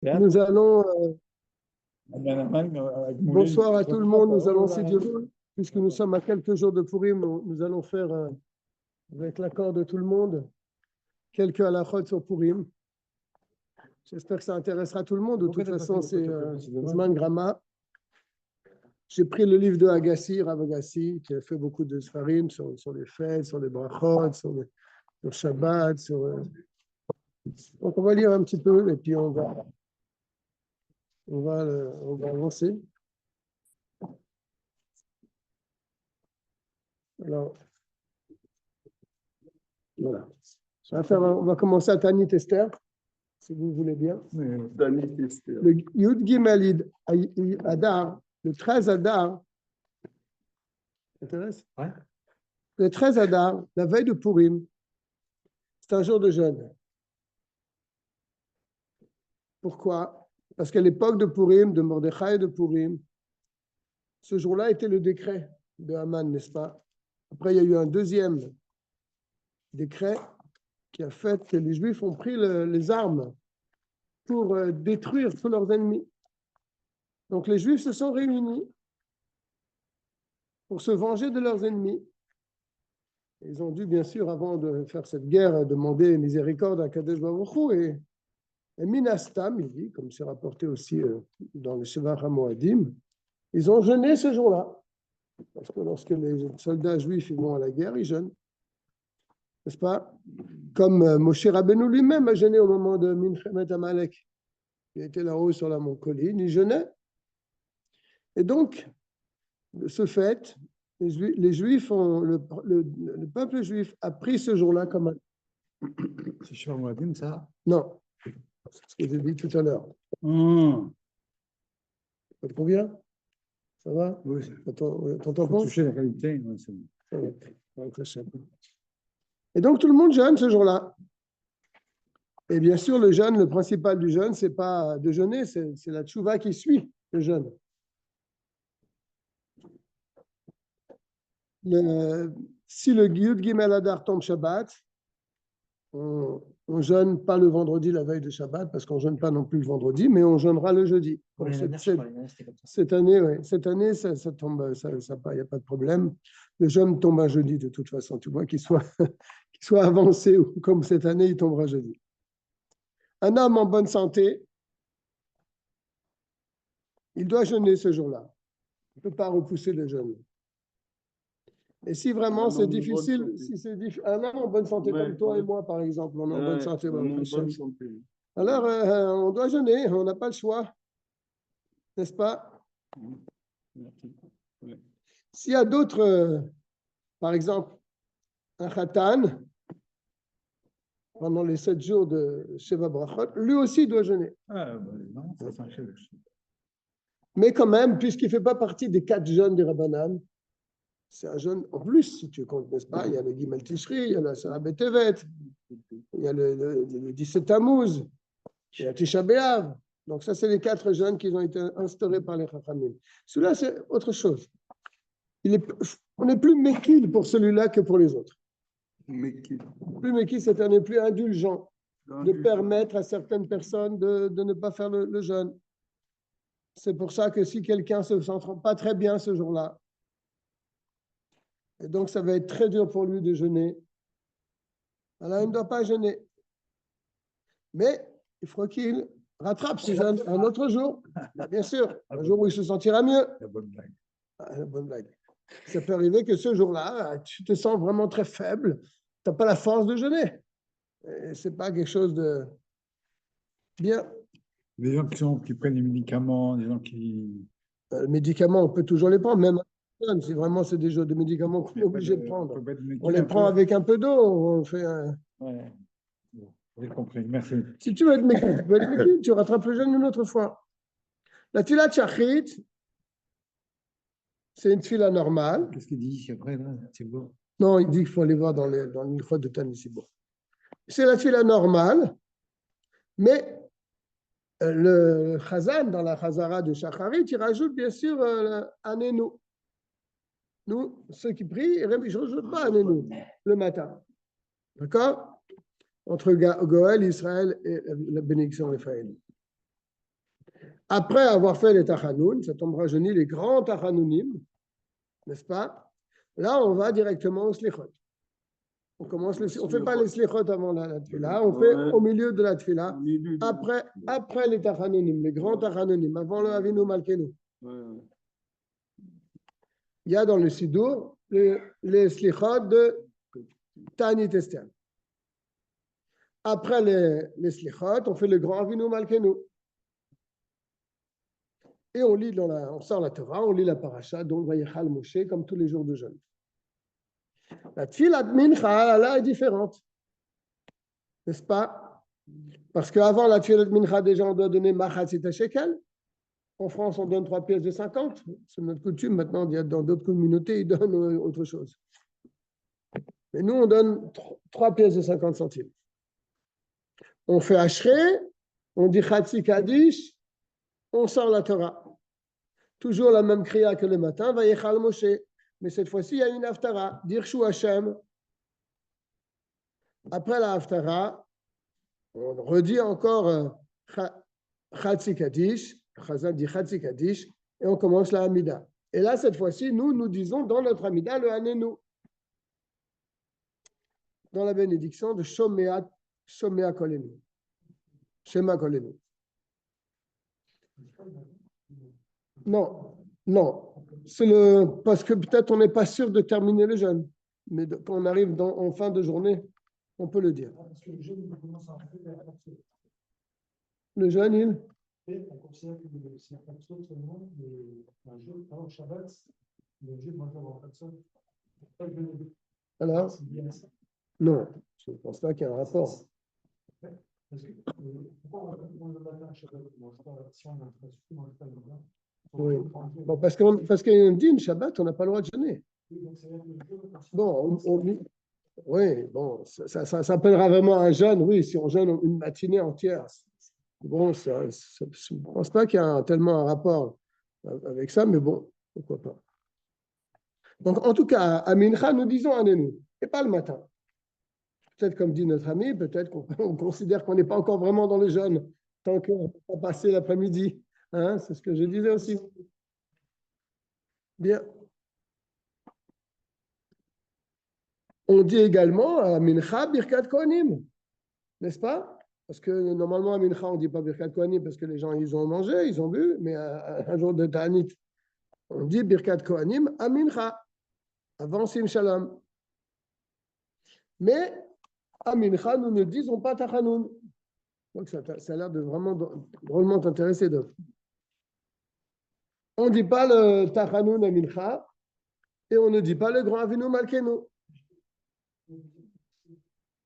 Nous allons, bonsoir à tout le monde, nous allons, si Dieu veut, puisque nous sommes à quelques jours de Purim, nous allons faire, avec l'accord de tout le monde, quelques halachot sur Purim. J'espère que ça intéressera tout le monde. De toute façon, c'est Zman Grama. J'ai pris le livre de Agassi, Rav Agassi, qui a fait beaucoup de sfarim sur les fêtes, sur les brachot, sur Shabbat. Donc, on va lire un petit peu et puis on va avancer. Alors, voilà. On va commencer à Tanit Esther, si vous voulez bien. Tanit Esther. Le Yud Gimel Adar, le 13 Adar, ça t'intéresse? Ouais. Le 13 Adar, la veille de Purim, c'est un jour de jeûne. Pourquoi? Parce qu'à l'époque de Purim, de Mordechai et de Purim, ce jour-là était le décret de Haman, n'est-ce pas? Après, il y a eu un deuxième décret qui a fait que les Juifs ont pris les armes pour détruire tous leurs ennemis. Donc les Juifs se sont réunis pour se venger de leurs ennemis. Ils ont dû, bien sûr, avant de faire cette guerre, demander miséricorde à Kadesh Baruch Hu. Et Minastam, il dit, comme c'est rapporté aussi dans le Shevach HaMoadim, ils ont jeûné ce jour-là. Parce que lorsque les soldats juifs ils vont à la guerre, ils jeûnent. N'est-ce pas? Comme Moshe Rabbeinu lui-même a jeûné au moment de Milchemet Amalek. Il était là-haut sur la colline, il jeûnait. Et donc, de ce fait, les Juifs le peuple juif a pris ce jour-là comme un. C'est Shevach HaMoadim, ça? Non, c'est ce que j'ai dit tout à l'heure. Ça te convient? Ça va? Oui. T'entends pas? Toucher la qualité, ouais, c'est bon. Et donc, tout le monde jeûne ce jour-là. Et bien sûr, le jeûne, le principal du jeûne, ce n'est pas de jeûner, c'est la tchouva qui suit le jeûne. Si le Yud Gimel Adar tombe Shabbat, on ne jeûne pas le vendredi, la veille de Shabbat, parce qu'on ne jeûne pas non plus le vendredi, mais on jeûnera le jeudi. Oui, cette année, ça tombe, il n'y a pas de problème. Le jeûne tombe un jeudi de toute façon, tu vois, qu'il soit avancé ou comme cette année, il tombera jeudi. Un homme en bonne santé, il doit jeûner ce jour-là. Il ne peut pas repousser le jeûne. Et si vraiment c'est difficile, un homme en bonne santé comme toi et moi, par exemple, on est en bonne santé. Alors, on doit jeûner, on n'a pas le choix. N'est-ce pas? S'il y a d'autres, par exemple, un khatan, pendant les 7 jours de Sheva Brachot, lui aussi doit jeûner. Non, ça Mais quand même, puisqu'il ne fait pas partie des 4 jeûnes des Rabbanan, c'est un jeûne en plus, si tu comptes, n'est-ce pas? Il y a le Gimel Tishri, il y a le Asara B'Tevet, il y a le 17 Tammuz, il y a Tisha B'Av. Donc ça, c'est les 4 jeûnes qui ont été instaurés par les Chachamim. Celui-là, c'est autre chose. On est plus méquille pour celui-là que pour les autres. Plus méquille, c'est-à-dire on est plus indulgent de permettre à certaines personnes de ne pas faire le jeûne. C'est pour ça que si quelqu'un ne se sent pas très bien ce jour-là, et donc ça va être très dur pour lui de jeûner, alors il ne doit pas jeûner. Mais il faut qu'il rattrape ce jeûne un autre jour, bien sûr, un jour où il se sentira mieux. La bonne blague. La bonne blague. Ça peut arriver que ce jour-là, tu te sens vraiment très faible, tu n'as pas la force de jeûner. Ce n'est pas quelque chose de bien. Des gens qui prennent des médicaments, des gens qui. Les médicaments, on peut toujours les prendre, même si vraiment c'est des médicaments qu'on est obligé de prendre. On les prend avec un peu d'eau, on fait un. Ouais. Bon, j'ai compris, merci. Si tu veux être médecin, tu rattrapes le jeûne une autre fois. La tfilat shachrit, c'est une tfila normale. Qu'est-ce qu'il dit après là? C'est beau. Non, il dit qu'il faut aller voir dans le Minchot de Tanisibor. C'est la tfila normale, mais le Chazan, dans la Chazara de Shacharit, il rajoute bien sûr Anenu. Nous, ceux qui prient, je ne rajoute pas Anenu le matin. D'accord? Entre Goël, Israël et la bénédiction Raphaël. Après avoir fait les tachanoun, ça tombera jeudi, les grands tachanounim, n'est-ce pas? Là, on va directement au slichot. On ne fait pas les slichot avant la tefila, on fait au milieu de la tefila, après les tachanounim, les grands tachanounim, avant le Avinu Malkenu. Il y a dans le Sidour les slichot de Ta'anit Esther. Après les slichot, on fait le grand Avinu Malkenu. Et on lit on sort la Torah, on lit la paracha, donc Vayechal Moshe, comme tous les jours de jeûne. La tfilat mincha, là, est différente. N'est-ce pas? Parce qu'avant la tfilat mincha, déjà, on doit donner machatzit shekel. En France, on donne 3 pièces de 50. C'est notre coutume. Maintenant, dans d'autres communautés, ils donnent autre chose. Mais nous, on donne 3 pièces de 50 centimes. On fait Ashrei, on dit Chatzi Kaddish, on sort la Torah. Toujours la même kriya que le matin, Vayechal Moshe. Mais cette fois-ci, il y a une haftara, Dirshu Hashem. Après la haftara, on redit encore Chatzi Kaddish, Chazal dit Chatzi Kaddish, et on commence la Hamida. Et là, cette fois-ci, nous disons dans notre Hamida le Hanenu. Dans la bénédiction de Shomea Kolenu. Shema Kolenu. Non. C'est parce que peut-être on n'est pas sûr de terminer le jeûne. Mais quand on arrive en fin de journée, on peut le dire. Le jeûne, on considère que c'est un psaume seulement, un jour avant Shabbat, le jour de manger avant personne. Alors, non, je ne pense pas qu'il y ait un rapport. Parce que pourquoi on le matin Shabbat, si on a pas le matin? Oui. Bon, parce qu'il y a un din Shabbat, on n'a pas le droit de jeûner. Bon, oui, bon, ça s'appellera vraiment un jeûne, oui, si on jeûne une matinée entière. Bon, je ne pense pas qu'il y a tellement un rapport avec ça, mais bon, pourquoi pas. Donc, en tout cas, à Mincha, nous disons Hanenu, et pas le matin. Peut-être comme dit notre ami, peut-être qu'on considère qu'on n'est pas encore vraiment dans le jeûne, tant qu'on n'a pas passé l'après-midi. Hein, c'est ce que je disais aussi. Bien. On dit également à Mincha Birkat Kohanim, n'est-ce pas? Parce que normalement à Mincha, on ne dit pas Birkat Kohanim parce que les gens, ils ont mangé, ils ont bu, mais un jour de Ta'anit, on dit Birkat Kohanim à Mincha, avant Sim Shalom. Mais à Mincha, nous ne disons pas Tachanoun. Donc ça a l'air de vraiment drôlement t'intéresser. On ne dit pas le Tachanoun à Mincha et on ne dit pas le grand Avinu Malkenu.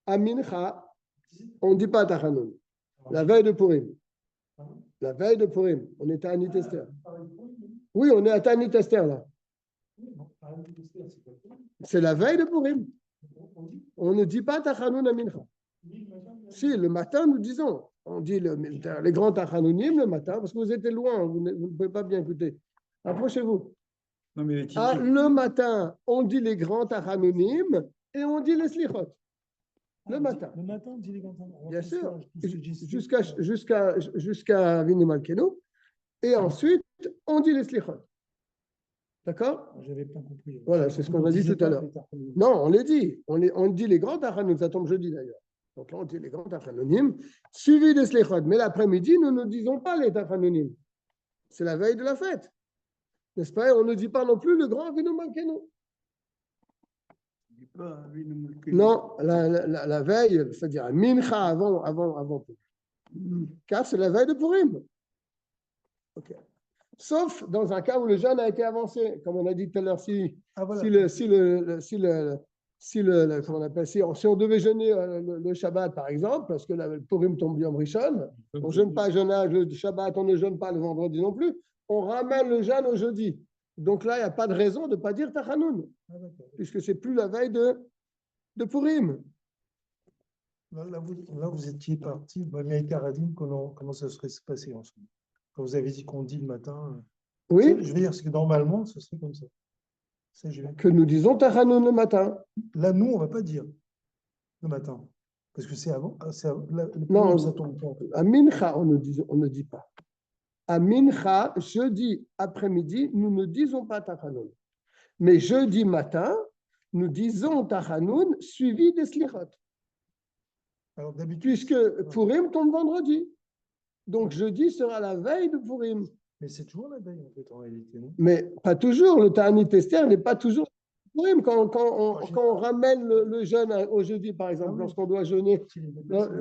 À Mincha, on ne dit pas Tachanoun. La veille de Purim. La veille de Purim. On est à Ta'anit Esther. Oui, on est à Ta'anit Esther là. C'est la veille de Purim. On ne dit pas Tachanoun à Mincha. Si, le matin, nous disons. On dit les grands Tachanounim le matin, parce que vous êtes loin, vous ne pouvez pas bien écouter. Approchez-vous. Le matin, on dit les grands Tachanounim et on dit les Slichot. Le matin. Le matin, on dit les grands Tachanounim. Bien sûr. Jusqu'à Avinu Malkenu. Et ensuite, on dit les Slichot. D'accord? J'avais pas compris. Voilà, c'est ce qu'on a dit tout à l'heure. Non, on les dit. On dit les grands Tachanounim. Ça tombe jeudi d'ailleurs. Donc là, on dit les grands Tachanounim, suivis des Slichot. Mais l'après-midi, nous ne disons pas les Tachanounim. C'est la veille de la fête. N'est-ce pas? Et on ne dit pas non plus le grand Avinu Malkenu. Non, la veille, c'est-à-dire Mincha avant. Car c'est la veille de Purim. Okay. Sauf dans un cas où le jeûne a été avancé. Comme on a dit tout à l'heure, si on devait jeûner le Shabbat, par exemple, parce que le Purim tombe Yom Rishon, on ne jeûne pas le Shabbat, on ne jeûne pas le vendredi non plus, on ramène le jeûne au jeudi. Donc là, il n'y a pas de raison de ne pas dire Tachanoun, puisque ce n'est plus la veille de Purim. Là, vous étiez parti, avec Karadim, comment ça serait passé ensemble? Quand vous avez dit qu'on dit le matin. Oui. Je veux dire, c'est que normalement, ce serait comme ça. Que nous disons Tachanoun le matin. Là, nous, on ne va pas dire le matin. Parce que c'est avant. Non, à Mincha, on ne dit pas. À Mincha, jeudi après-midi, nous ne disons pas Tachanoun. Mais jeudi matin, nous disons Tachanoun suivi des Slichot. Alors d'habitude, Puisque Purim tombe vendredi. Donc jeudi sera la veille de Purim. mais c'est toujours la veille en fait en réalité, non? Mais pas toujours. Le Ta'anit Esther n'est pas toujours Purim. Quand on ramène le jeûne au jeudi, par exemple, lorsqu'on doit jeûner,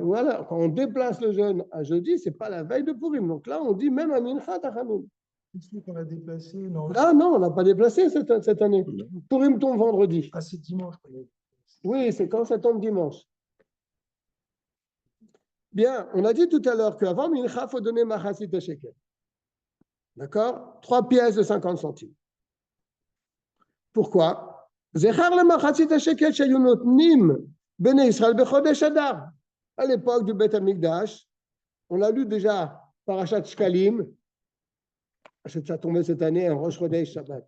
voilà, quand on déplace le jeûne à jeudi, ce n'est pas la veille de Purim. Donc là, on dit même à Mincha Tachanoun. Est-ce qu'on a déplacé? Non. Ah non, on n'a pas déplacé cette année. Purim tombe vendredi. Ah, c'est dimanche. Oui, c'est quand ça tombe dimanche. Bien, on a dit tout à l'heure qu'avant Mincha, il faut donner Machasit Shekel. D'accord? 3 pièces de 50 centimes. Pourquoi? Zechar le Machasit Shekel shayu notnim Bnei Israël bechodesh Adar. À l'époque du Beth Amikdash, on a lu déjà Parashat Shkalim. Ça tombait cette année en Rosh Chodesh Shabbat.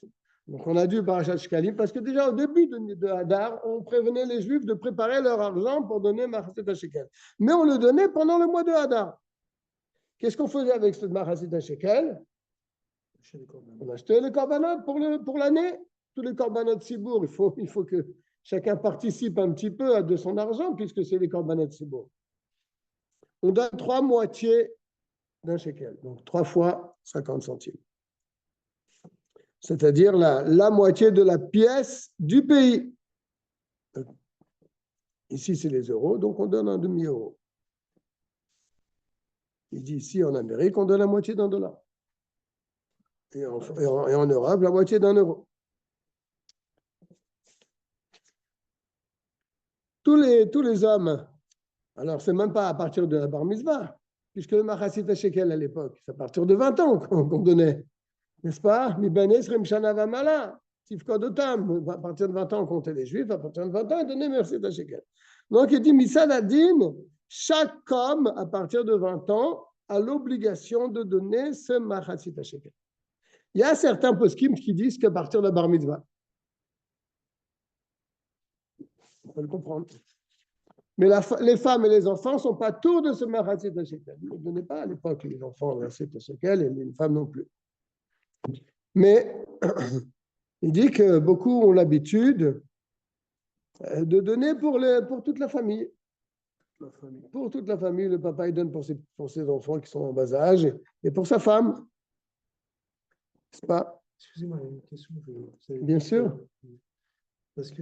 Donc on a dû Parashat Shkalim parce que déjà au début de Hadar, on prévenait les Juifs de préparer leur argent pour donner Machasit Shekel. Mais on le donnait pendant le mois de Hadar. Qu'est-ce qu'on faisait avec cette Machasit Shekel? On achetait les korbanot pour l'année. Tous les korbanot Sibour, il faut que chacun participe un petit peu de son argent puisque c'est les korbanot Sibour. On donne 3 moitiés d'un shekel, donc 3 fois 50 centimes. C'est-à-dire la moitié de la pièce du pays. Ici, c'est les euros, donc on donne un demi-euro. Il dit ici, en Amérique, on donne la moitié d'un dollar. Et en Europe, la moitié d'un euro. Tous les hommes, alors c'est même pas à partir de la bar mitzvah, puisque le Machasit Shekel à l'époque, c'est à partir de 20 ans qu'on donnait. N'est-ce pas? À partir de 20 ans, on comptait les Juifs, à partir de 20 ans, ils donnaient merci à Shekel. Donc, il dit, Misad Adin, chaque homme, à partir de 20 ans, a l'obligation de donner ce Machasit Shekel. Il y a certains poskim qui disent qu'à partir de la bar mitzvah. On peut le comprendre. Mais les femmes et les enfants ne sont pas tours de ce Machasit Shekel. Ils ne donnaient pas à l'époque les enfants Machasit Shekel et les femmes non plus. Mais il dit que beaucoup ont l'habitude de donner pour toute la famille. Pour toute la famille, le papa il donne pour ses enfants qui sont en bas âge et pour sa femme. N'est-ce pas? Excusez-moi, il y a une question. Bien sûr. Parce que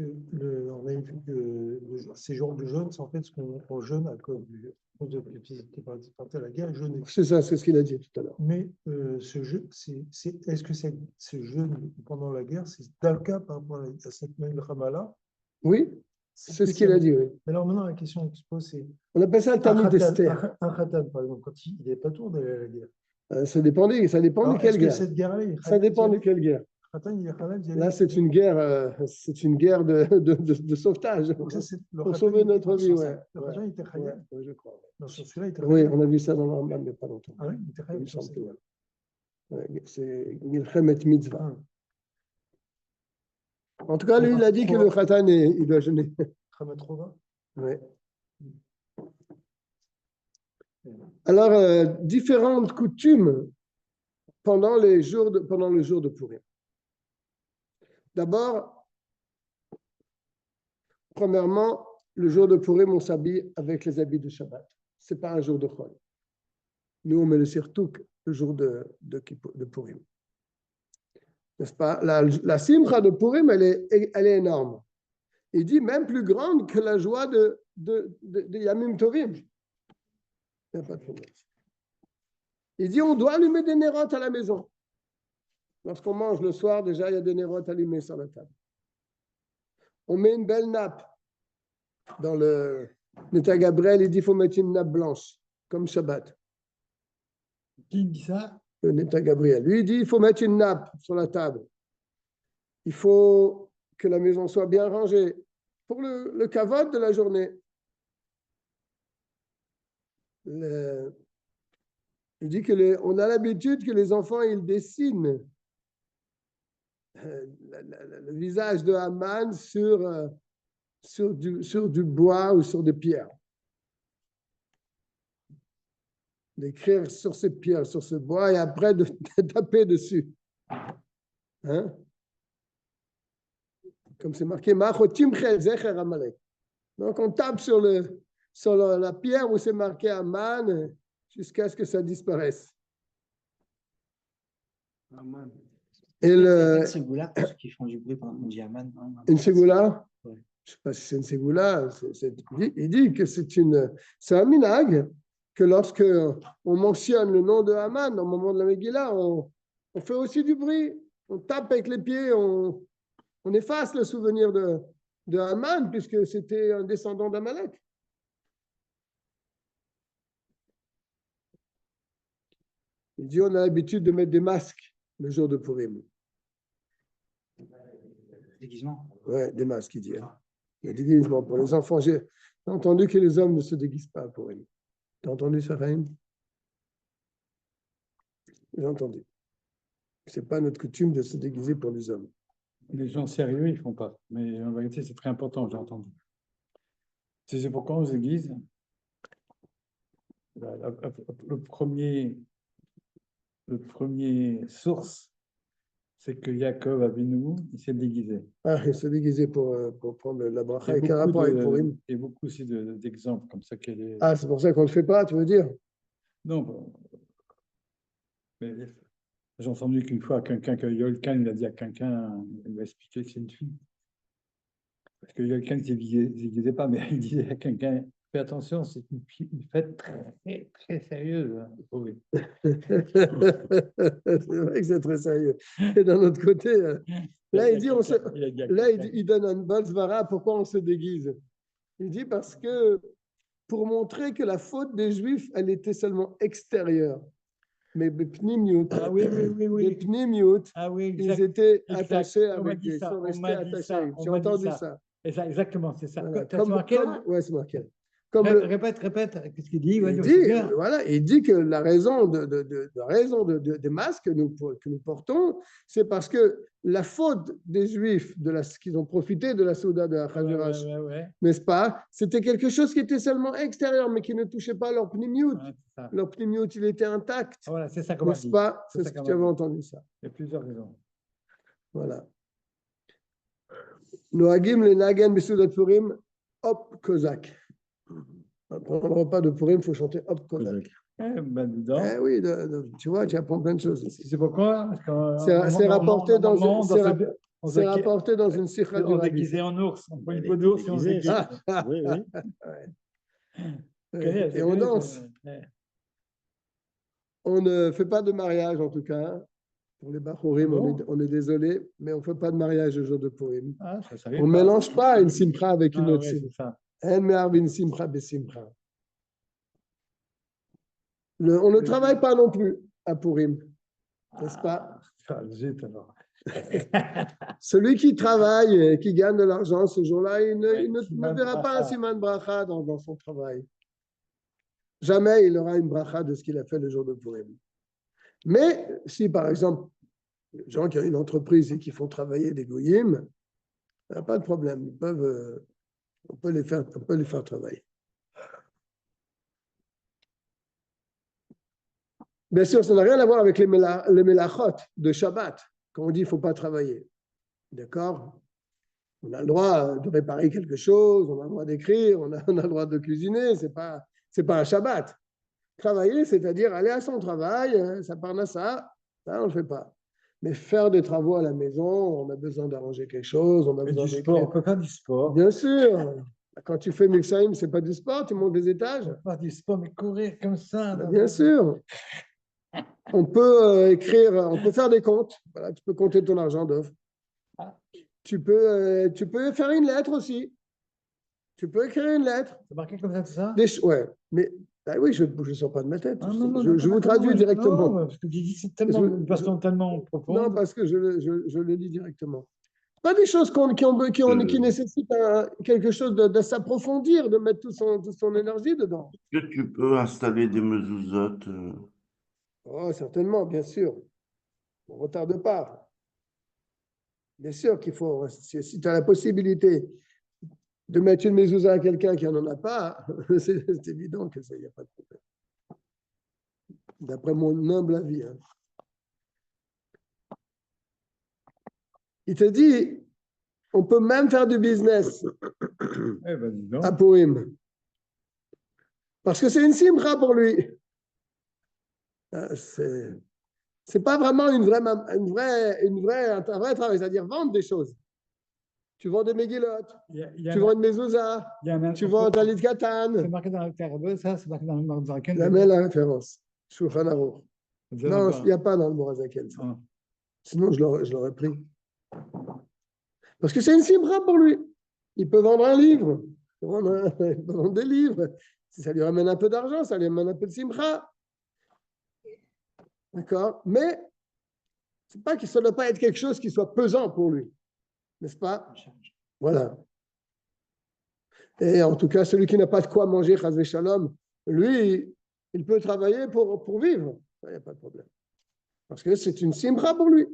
on a vu que ces jours de jeûne, c'est en fait ce qu'on jeûne à cause de l'électricité partie à la guerre, jeûner. C'est ça, c'est ce qu'il a dit tout à l'heure. Mais ce jeûne, est-ce que ce jeûne pendant la guerre, c'est Dalka par rapport à cette même Ramallah? Oui, c'est ce qu'il a dit, oui. Mais alors maintenant, la question qui se pose, c'est. On appelle ça le Ta'anit Esther. Un Khatan, par exemple, quand il n'est pas tour d'aller à la guerre. Ça dépend de quelle guerre. Cette guerre-là, ça dépend de quelle guerre. Là, c'est une guerre de sauvetage. Pour sauver notre vie, ouais. Le Khatan, il était Khayal. Oui, je crois. Non, sur celui-là, il était Oui, Khayal. on a vu ça dans le Rambam il n'y a pas longtemps. Ah oui, il était Khayal. C'est Milchemet Mitzvah. En tout cas, lui, il a dit que le Khatan, il doit jeûner. Oui. Alors, différentes coutumes pendant le jour de Purim. D'abord, premièrement, le jour de Purim, on s'habille avec les habits de Shabbat. Ce n'est pas un jour de Chol. Nous, on met le sirtouk le jour de Purim. N'est-ce pas? La simcha de Purim, elle est énorme. Il dit même plus grande que la joie de Yamim Tovim. Il n'y a pas de problème. Il dit on doit allumer des nérotes à la maison. Lorsqu'on mange le soir, déjà, il y a des nérotes allumés sur la table. On met une belle nappe. Dans le Neta Gabriel, il dit qu'il faut mettre une nappe blanche, comme Shabbat. Qui dit ça? Le Neta Gabriel. Lui, il dit qu'il faut mettre une nappe sur la table. Il faut que la maison soit bien rangée pour le kavod de la journée. Il dit qu'on a l'habitude que les enfants, ils dessinent le visage de Haman sur du bois ou sur des pierres. d'écrire sur ces pierres, sur ce bois, et après de taper dessus. Hein? Comme c'est marqué, donc on tape sur la pierre où c'est marqué Aman jusqu'à ce que ça disparaisse. Et Une ségoula, pour ceux qui font du bruit pendant qu'on dit Aman. une ségoula, Ouais. je ne sais pas si c'est une ségoula, il dit que c'est un minag, que lorsque on mentionne le nom de Haman au moment de la Megillah, on fait aussi du bruit, on tape avec les pieds, on efface le souvenir de Haman, puisque c'était un descendant d'Amalek. Il dit on a l'habitude de mettre des masques le jour de Purim. Déguisement. Ouais, des masques, il dit. Hein. Le déguisement pour les enfants. J'ai entendu que les hommes ne se déguisent pas pour Purim. T'as entendu ça, Raïm? J'ai entendu. C'est pas notre coutume de se déguiser pour les hommes. Les gens sérieux, ils font pas. Mais en vérité, c'est très important, j'ai entendu. C'est pourquoi on se déguise. Le premier source, c'est que Yaakov Avinu, il s'est déguisé. Ah, il se déguisait pour prendre la bracha Il avec y un a rapport avec beaucoup Purim. et beaucoup aussi d'exemples comme ça qu'elle est. Ah, c'est pour ça qu'on ne le fait pas, tu veux dire? Non, mais j'ai entendu qu'une fois, quelqu'un, que Yolkan, il a dit à quelqu'un, il m'a expliqué que c'est une fille. Parce que Yolkan ne se déguisait pas, mais il disait à quelqu'un, fais attention, c'est une fête très, très sérieuse. Hein. Oui. C'est vrai que c'est très sérieux. Et d'un autre côté, là, il dit, il donne un bol svara, pourquoi on se déguise? Il dit parce que pour montrer que la faute des Juifs, elle était seulement extérieure. Mais Bepnimiut, Ah oui. Ah oui, ils étaient exact. attachés On m'a avec dit ils ça, sont on restés m'a dit attachés. ça, J'ai on m'a dit entendu ça. ça. Exactement, c'est ça. Voilà. T'as marqué là? Ouais, c'est marqué. Comme le, Répète, qu'est-ce qu'il dit? Ouais, il donc, dit, c'est bien. voilà, il dit que la raison des masques que nous portons, c'est parce que la faute des Juifs, qu'ils ont profité de la Souda de Achashverosh, Ouais. n'est-ce pas? C'était quelque chose qui était seulement extérieur, mais qui ne touchait pas leur pnimiut. Ouais, c'est ça. Leur pnimiut, il était intact. Voilà, c'est ça qu'on m'a N'est-ce dit. pas? C'est C'est ça ce que qu'on tu m'a avais dit. entendu ça. Il y a plusieurs raisons. Voilà. Noagim le Nagan Besoudat Purim, hop, Kozak. Pendant le repas de Purim, il faut chanter hop, Kozak. Eh oui, tu vois, tu apprends plein de choses ici. C'est pourquoi? C'est rapporté dans une sikha du On Rabbi. déguisé en ours, on prend une peau d'ours et on se déguise. Oui. Et on danse. On ne fait pas de mariage, en tout cas. Pour les Bachorim, on est désolé, mais on ne fait pas de mariage le jour de Purim. Ah, On ne mélange pas une simcha avec une autre simcha. simcha. On ne travaille pas non plus à Purim, n'est-ce pas? Zut alors. Celui qui travaille et qui gagne de l'argent ce jour-là, il ne verra pas un siman bracha dans son travail. Jamais il aura une bracha de ce qu'il a fait le jour de Purim. Mais si, par exemple, les gens qui ont une entreprise et qui font travailler des goyim, il n'y a pas de problème. On peut les faire travailler. Bien sûr, ça n'a rien à voir avec les melachot de Shabbat, quand on dit qu'il ne faut pas travailler. D'accord? On a le droit de réparer quelque chose, on a le droit d'écrire, on a le droit de cuisiner, ce n'est pas un Shabbat. Travailler, c'est-à-dire aller à son travail, ça parnassa, ça, on ne le fait pas. Mais faire des travaux à la maison, on a besoin d'arranger quelque chose, on a besoin d'écrire. On peut faire du sport. Bien sûr. Quand tu fais Milsaïm, ce n'est pas du sport, tu montes des étages. Pas du sport, mais courir comme ça. Bien sûr. On peut écrire, on peut faire des comptes. Voilà, tu peux compter ton argent d'offre. Tu peux faire une lettre aussi. Tu peux écrire une lettre. C'est marqué comme ça, tout ça? Ouais, mais oui, je ne sors pas de ma tête. Non, je vous traduis directement. Non, parce que tu dis c'est tellement une façon tellement profonde. Non, parce que je le lis directement. Pas des choses qui nécessitent quelque chose de s'approfondir, de mettre toute son énergie dedans. Est-ce que tu peux installer des mezuzot Oh, certainement, bien sûr. On ne retarde pas. Bien sûr qu'il faut, si tu as la possibilité de mettre une mezouza à quelqu'un qui n'en a pas, c'est évident que ça, il n'y a pas de problème. d'après mon humble avis. Hein. Il te dit, on peut même faire du business Eh ben, dis donc. à Purim. Parce que c'est une simcha pour lui. C'est pas vraiment un vrai travail, c'est-à-dire vendre des choses. Tu vends des mégilotes, tu vends une mezouza, tu vends un talit katan. C'est marqué dans la terre, ça, c'est marqué dans le Marzaken. Jamais la référence. Shulchan Aruch. Non, il n'y a pas. pas dans le Morazaken. Ça. Ah. Sinon, je l'aurais pris. Parce que c'est une simcha pour lui. Il peut vendre un livre, il peut vendre des livres. Si ça lui ramène un peu d'argent, ça lui ramène un peu de simcha. D'accord? Mais c'est pas que ça ne doit pas être quelque chose qui soit pesant pour lui. N'est-ce pas? Voilà. Et en tout cas, celui qui n'a pas de quoi manger, chas shalom, lui, il peut travailler pour vivre. Il n'y a pas de problème. Parce que c'est une simcha pour lui.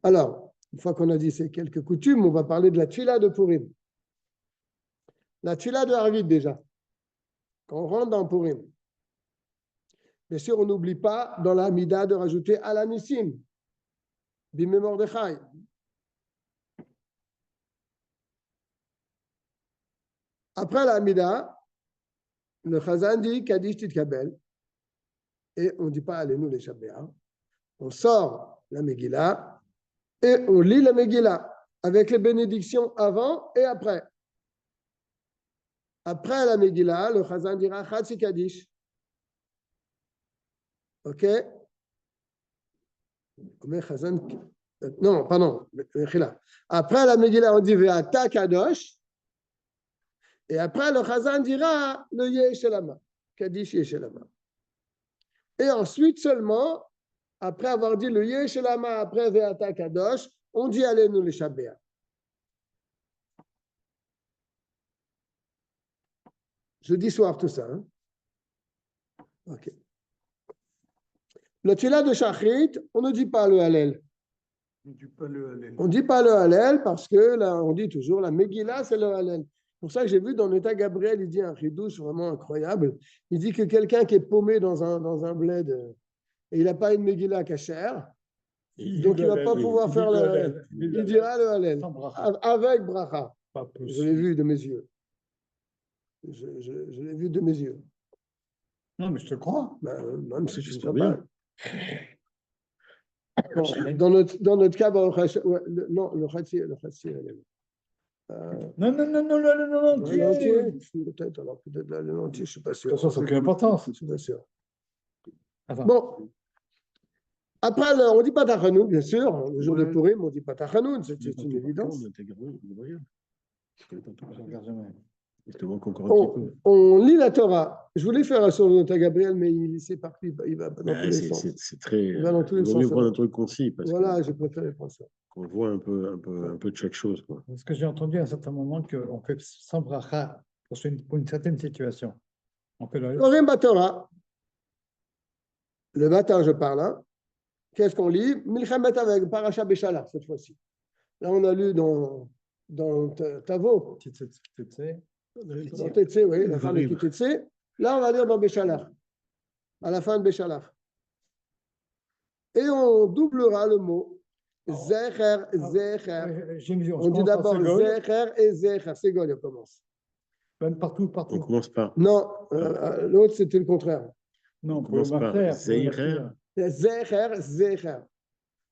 Alors, une fois qu'on a dit ces quelques coutumes, on va parler de la tfila de Purim. La tfila de Harvit déjà. Quand on rentre dans Purim. Bien sûr, on n'oublie pas dans la Mida de rajouter Alanissim, Bimé Mordechai. Après la Mida, le Chazan dit Kaddish Titkabel, et on ne dit pas Allez-nous les Shabbat. On sort la Megillah et on lit la Megillah avec les bénédictions avant et après. Après la Megillah, le Chazan dira Chatzi Kaddish. Ok? Non, pardon. Après la Megillah, on dit Ve'ata Kadosh. Et après, le Chazan dira le Yeshelama. Kaddish Yeshelama. Et ensuite seulement, après avoir dit le Yeshelama, après Ve'ata Kadosh, on dit Allez-nous les Shabbat. Jeudi soir, tout ça. Hein? Ok. Le Tfilah de Shachrit, on ne dit pas le Hallel. On ne dit pas le Hallel. On ne dit pas le Hallel parce que là, on dit toujours la Megillah, c'est le Hallel. C'est pour ça que j'ai vu dans l'État Gabriel, il dit un chidouche vraiment incroyable. Il dit que quelqu'un qui est paumé dans un bled et il n'a pas une Megillah cachère, donc il ne va pas pouvoir faire le Hallel. Il dira le Hallel avec bracha. Je l'ai vu de mes yeux. Je l'ai vu de mes yeux. Non, mais je te crois. Même si je ne J'espère sais pas. bien. Bon, dans notre cas, non, le Khatsi. Non, L'entier, peut-être, alors peut-être là, l'entier, je ne suis pas sûr. De toute façon, ça n'a aucune importance. Je ne suis pas sûr. Attends. Bon. Après, on ne dit pas Tachanoun, bien sûr. Le jour de Purim, on ne dit pas Tachanoun, c'est une évidence. Je connais pas tout. Je regarde jamais. Il te manque encore un petit peu. On lit la Torah. Je voulais faire sur le Nota Gabriel, mais il s'est parti. Il va dans tous les sens. C'est très. Il va dans tous les Il vaut sens. mieux prendre un truc concis parce Voilà, j'ai préféré prendre ça. qu'on voit un peu de chaque chose. Quoi. Parce que j'ai entendu à un certain moment qu'on fait sans bracha pour une certaine situation. On fait le Korim Batorah. Le matin, je parle. Hein. Qu'est-ce qu'on lit? Milchemet avec Parasha Béchalach, cette fois-ci. Là, on a lu dans Tavo. Dans Tétzé, oui, la fin de Tétzé. Là, on va lire dans Béchalach, à la fin de Béchalach. Et on doublera le mot Zecher, Zecher. On dit d'abord Zecher et Zecher. C'est Gol, on commence. Partout. On commence par. Non, l'autre, c'était le contraire. Non, On commence par Zeicher. Zecher, Zecher.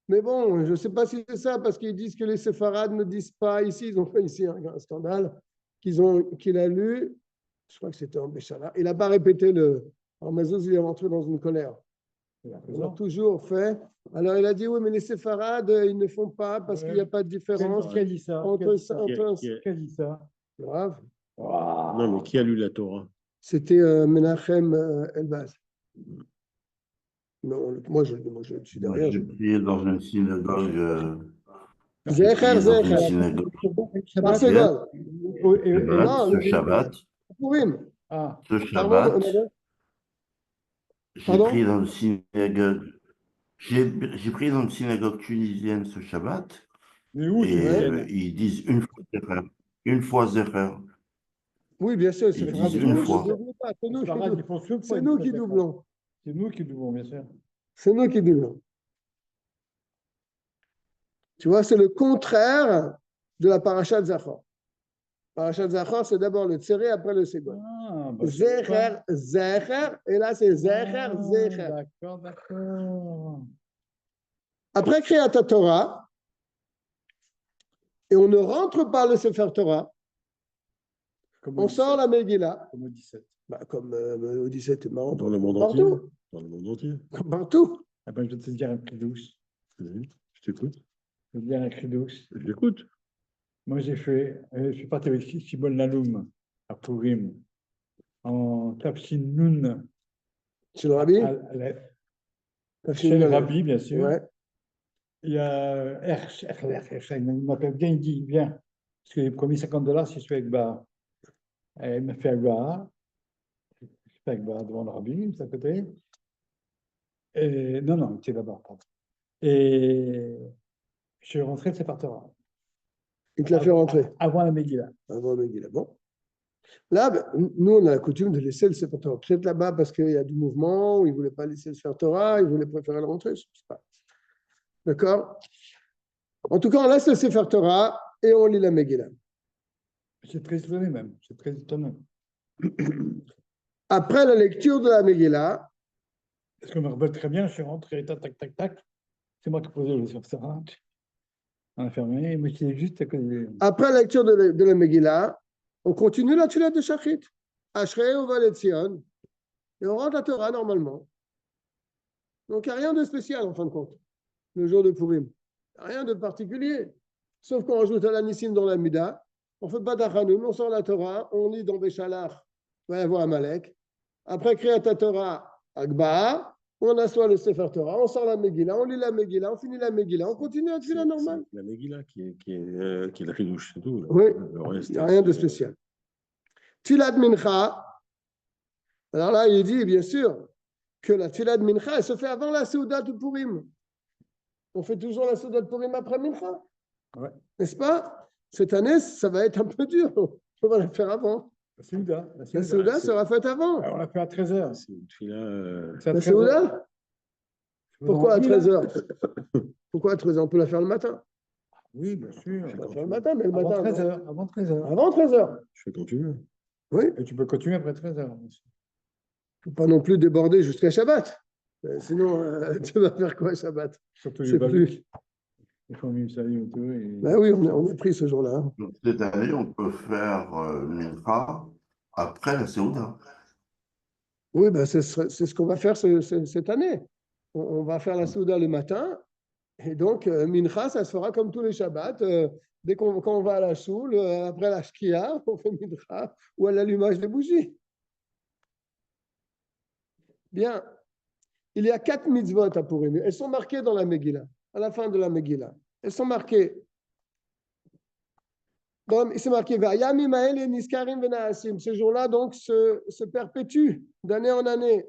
Mais bon, je ne sais pas si c'est ça, parce qu'ils disent que les séfarades ne disent pas ici. Ils ont fait ici un scandale qu'il a lu. Je crois que c'était en Béchala. Il n'a pas répété le. Alors, Mazouz, il est rentré dans une colère. Il a toujours fait. Alors, il a dit oui, mais les séfarades, ils ne font pas parce qu'il n'y a pas de différence. Qui a dit ça? Qui a dit ça? Grave. Non, mais qui a lu la Torah? C'était Menachem Elbaz. Non, moi, je suis derrière. J'ai prié dans une synagogue. Zecher, Zecher. Par seconde. Ce Shabbat. Purim. Ce Shabbat. J'ai Pardon? pris dans une synagogue. J'ai pris dans une synagogue tunisienne ce Shabbat. Mais où et ils disent une fois Zecher. Une fois Zecher. Oui, bien sûr, Ils disent une fois. c'est nous, Sfarad, ils font ce c'est point, nous ils qui font ça. doublons. C'est nous qui doublons, bien sûr. C'est nous qui doublons. Tu vois, c'est le contraire de la paracha de Zachor. Paracha de Zachor, c'est d'abord le tséré, après le ségon. Ah, bah, Zecher, Zecher, et là c'est Zecher, Zecher. D'accord, d'accord. Après Kriyat Torah, et on ne rentre pas le Sefer Torah, Comme on au sort 17. la Megillah, Comme au 17. comme au 17, c'est marrant, Dans le monde entier. partout, Dans le monde entier. partout. Ah ben, je vais te dire un cri douce. Vas-y, je t'écoute. Je vais te dire un cri douce. Je l'écoute. Moi, je suis parti avec Shimon Laloum à Purim en Tafshin Nun Chez le Rabbi, chez le Rabbi, bien sûr. Ouais. Il y a il m'appelle bien, il dit, viens. Parce qu'il m'a promis $50 si je fais avec Bar. Il m'a fait avec Bar. Je fais avec Bar devant le Rabbi, c'est à côté. Et, non, il était là-bas, pardon. Et je suis rentré de Sefer Torah. Il te l'a fait rentrer Avant la Megillah. avant Megillah. Bon. Là, nous, on a la coutume de laisser le Sefer Torah. Peut-être là-bas parce qu'il y a du mouvement, ils ne voulaient pas laisser le Sefer Torah, ils voulaient préférer le rentrer, je ne sais pas. D'accord? En tout cas, on laisse le Sefer Torah et on lit la Megillah. C'est très étonné même. C'est très étonnant. Après la lecture de la Megillah, Parce que je me rappelle très bien, je suis rentré, tac, tac, tac, tac. C'est moi qui posais le sur Torah. On a fermé, mais c'est juste à côté. après la lecture de la Megillah, on continue la Tfilat de Shachrit. Ashrei Uva Tzion. Et on rentre la Torah normalement. Donc, il n'y a rien de spécial en fin de compte, le jour de Purim. Rien de particulier. Sauf qu'on rajoute la Nissim dans la Mida. On ne fait pas d'Achanoum, on sort la Torah, on lit dans Béchalach, il va y avoir Amalek. Après, Kriyat Torah, Agba, on assoit le Sefer Torah, on sort la Megillah, on lit la Megillah, on finit la Megillah, on continue à la normale. La Megillah qui est la chidouche, c'est tout. Oui, Le reste, il n'y a rien de spécial. Tfilat Mincha, alors là, il dit, bien sûr, que la Tfilat Mincha, elle se fait avant la Souda de Purim. On fait toujours la Souda de Purim après Mincha. Ouais. N'est-ce pas? Cette année, ça va être un peu dur. On va la faire avant. La Séouda. La Souda sera faite avant. On l'a fait à 13h. c'est une fila. La Souda? Pourquoi à 13h? Pourquoi à 13h? On peut la faire le matin. Oui, bien sûr. On peut la faire le matin, mais le Avant matin. 13h. Avant 13h. Avant 13h. Je fais quand tu veux. Oui. Et tu peux continuer après 13h. Il ne faut pas non plus déborder jusqu'à Shabbat. Sinon, tu vas faire quoi Shabbat? Surtout C'est les plus. balus. Il faut mieux saluer autour. Et... Ben oui, on est pris ce jour-là. Hein. Donc, cette année, on peut faire Mincha après la Séouda. Oui, ben c'est ce qu'on va faire cette année. On va faire la Souda le matin. Et donc, Mincha, ça se fera comme tous les Shabbats. Dès quand on va à la choule, après la Shkia, on fait Mincha ou à l'allumage des bougies. Bien. Il y a 4 mitzvot à Purim. Elles sont marquées dans la Megillah, à la fin de la Megillah. Elles sont marquées. C'est marqué Vayamim Hael et Niskarim Venaasim. Ces jours-là, donc, se perpétuent d'année en année.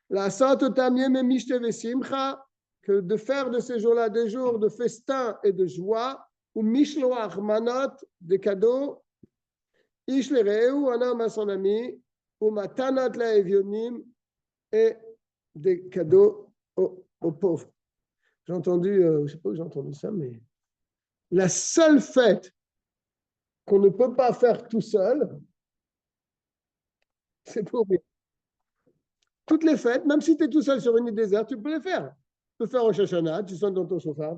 La Sot Otamiem et Mishte Vesimcha, que de faire de ces jours-là des jours de festin et de joie, ou Mishloach Manot, des cadeaux, Ish Lereu, un homme à son ami, ou Matanot la Evionim, et des cadeaux aux pauvres. J'ai entendu, je ne sais pas où j'ai entendu ça, mais la seule fête qu'on ne peut pas faire tout seul, c'est pour lui. Toutes les fêtes, même si tu es tout seul sur une île déserte, tu peux les faire. Tu peux faire Rosh Hashanah, tu sonnes dans ton chauffard.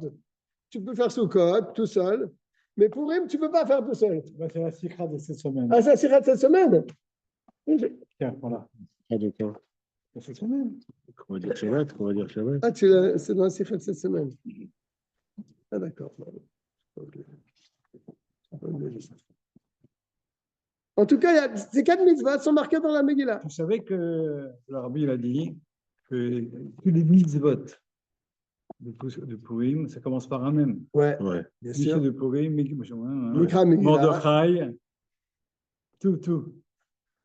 Tu peux faire Sukkot, tout seul. Mais pour Purim, tu ne peux pas faire tout seul. C'est la sikha de cette semaine. Ah, c'est la sikha de cette semaine? Tiens, voilà. Ah, d'accord. De cette semaine. On va dire Shabbat, on va dire Shabbat. Ah, c'est dans la sikha de cette semaine. Ah, d'accord. En tout cas, ces 4 mitzvot sont marqués dans la Megillah. Vous savez que le Rabbi il a dit que tous les mitzvot de Purim, ça commence par un même. Ouais, Ouais. bien Michel sûr. de Purim, Mikra Megillah. Mordechai, tout.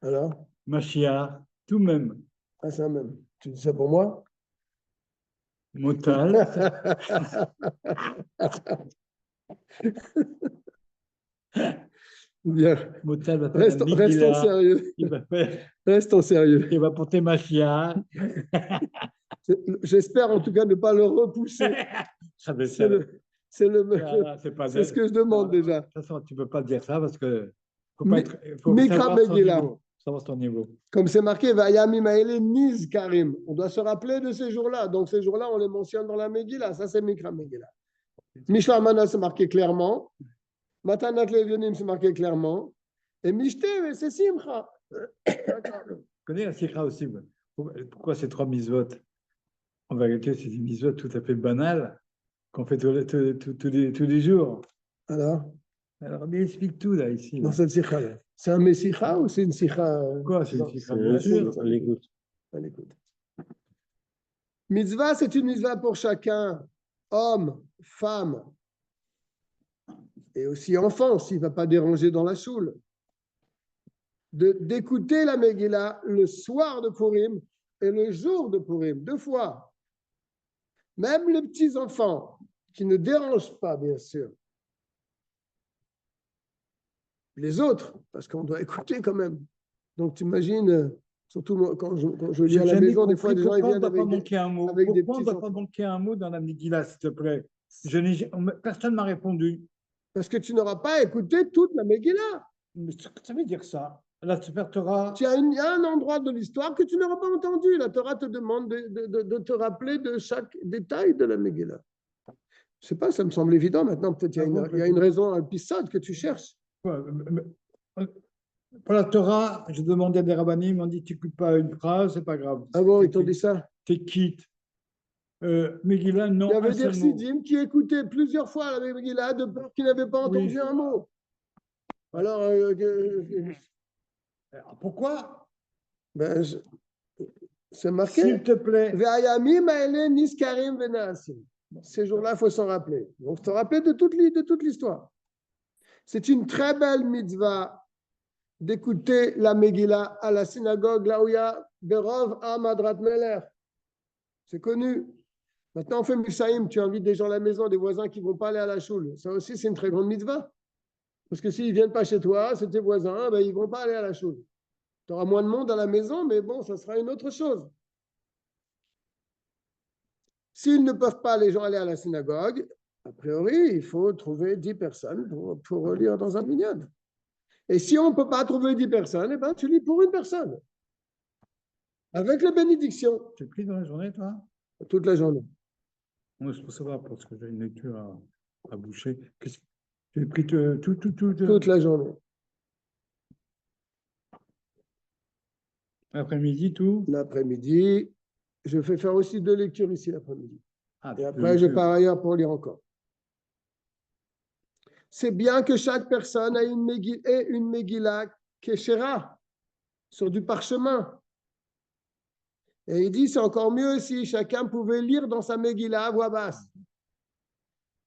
Alors? Mashiach, tout même. Ah, c'est un même. Tu dis ça pour moi? Motal. Bien. Motel va faire Restons un Megillah, sérieux. il va faire, Restons sérieux. il va porter Mashiach. J'espère en tout cas ne pas le repousser. Ça va C'est le, c'est le, c'est pas c'est ce que je demande déjà. De toute façon, tu ne peux pas dire ça parce que faut Mi- pas être, faut Mikra savoir son Megillah. niveau. Savoir son niveau. Comme c'est marqué, Vayamim Haele Niz Karim. On doit se rappeler de ces jours-là. Donc ces jours-là, on les mentionne dans la Megillah. Ça, c'est Mikra Megillah. Mishra Mana, c'est marqué clairement. Matanat Levionim, c'est marqué clairement. Et Mishte, c'est Simcha. Tu connais la Sikha aussi. Pourquoi ces 3 mitzvot? En vérité, c'est des mitzvot tout à fait banales qu'on fait tous les jours. Alors, Il explique tout là, ici. dans cette Sikha là. C'est un Messicha ou c'est une Sikha Quoi, c'est une non, Sikha, C'est bien sûr. on l'écoute. à l'écoute. Mitzvah, c'est une mitzvah pour chacun, homme, femme, et aussi enfant, s'il ne va pas déranger dans la choule. D'écouter la Megillah le soir de Purim et le jour de Purim, 2 fois. Même les petits-enfants, qui ne dérangent pas, bien sûr. Les autres, parce qu'on doit écouter quand même. Donc, tu imagines, surtout moi, quand je lis à la maison, des fois, des gens ils viennent avec des, avec des Pourquoi on ne doit pas petits-enfants. manquer un mot dans la Megillah, s'il te plaît? Personne ne m'a répondu. Parce que tu n'auras pas écouté toute la Megillah. Mais ça veut dire ça. La Sefer Torah, Il y a un endroit de l'histoire que tu n'auras pas entendu. La Torah te demande de te rappeler de chaque détail de la Megillah. Je ne sais pas, ça me semble évident maintenant. Peut-être il y a une raison, un épisode que tu cherches. pour la Torah, j'ai demandé à des rabbinim, ils m'ont dit tu n'écoutes pas une phrase, c'est pas grave. Ah bon, ils t'ont dit ça? T'es quitte. Megillah, non. Il y avait un des seul mot. chassidim qui écoutaient plusieurs fois la Megillah de peur qu'ils n'avaient pas entendu Oui. un mot. Alors, Alors, pourquoi? ben, c'est marqué. S'il te plaît. Ve'ayamim ha'ele niskarim ve'naasim. Ces jours-là, il faut s'en rappeler. Donc, se rappeler de toute l'histoire. C'est une très belle mitzvah d'écouter la Megillah à la synagogue, là où il y a Berov Amadrat Meler. C'est connu. Maintenant, on fait Mifsaïm, tu invites des gens à la maison, des voisins qui ne vont pas aller à la choule. Ça aussi, c'est une très grande mitzvah. Parce que s'ils ne viennent pas chez toi, c'est tes voisins, ben, ils ne vont pas aller à la choule. Tu auras moins de monde à la maison, mais bon, ça sera une autre chose. S'ils ne peuvent pas, les gens, aller à la synagogue, a priori, il faut trouver 10 personnes pour lire dans un minyan. Et si on ne peut pas trouver 10 personnes, eh ben, tu lis pour une personne. Avec la bénédiction. Tu pries dans la journée, toi? Toute la journée. Moi, je peux savoir parce que j'ai une lecture à boucher. Tu pries Toute la journée. L'après-midi, tout? L'après-midi, je fais faire aussi 2 lectures ici l'après-midi. Ah, Et après, je pars ailleurs pour lire encore. C'est bien que chaque personne ait une Megillah Keshera sur du parchemin. Et il dit, c'est encore mieux si chacun pouvait lire dans sa Megillah à voix basse.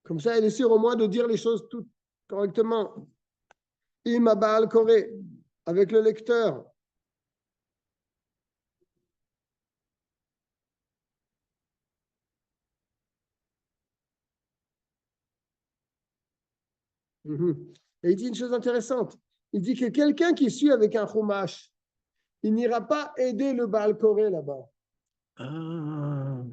Comme ça, il est sûr au moins de dire les choses tout correctement. Imabal Koré, avec le lecteur. Et il dit une chose intéressante. Il dit que quelqu'un qui suit avec un chumash, il n'ira pas aider le Baal Koré là-bas. Ah,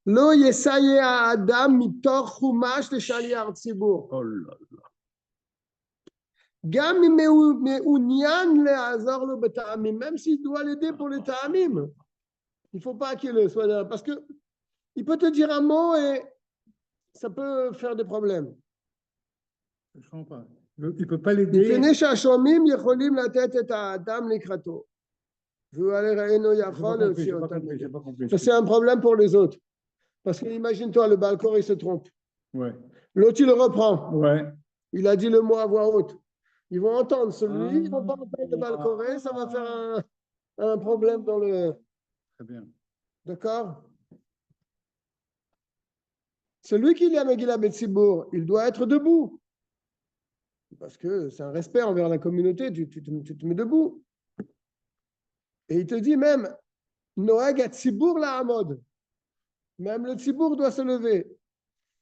Lo yesaye adam mitor chumash le shaliar tzibur. oh là là. Gam me'unyan le'azar lo beta'amim. Même s'il doit l'aider pour les ta'amim. Il ne faut pas qu'il soit là. Parce qu'il peut te dire un mot et ça peut faire des problèmes. Je ne comprends pas. Il ne peut pas Ça, l'aider. c'est un problème pour les autres. Parce que imagine-toi, le balcon, il se trompe. Ouais. L'autre, il le reprend. Ouais. Il a dit le mot à voix haute. Ils vont entendre celui, ils ne vont pas entendre le balcon, ça va faire un problème dans le... Très bien. D'accord? Celui qui lit à Megillah Betsibour, il doit être debout. Parce que c'est un respect envers la communauté, tu te mets debout. Et il te dit même, Noag à Tzibour la Hamod. Même le Tzibour doit se lever.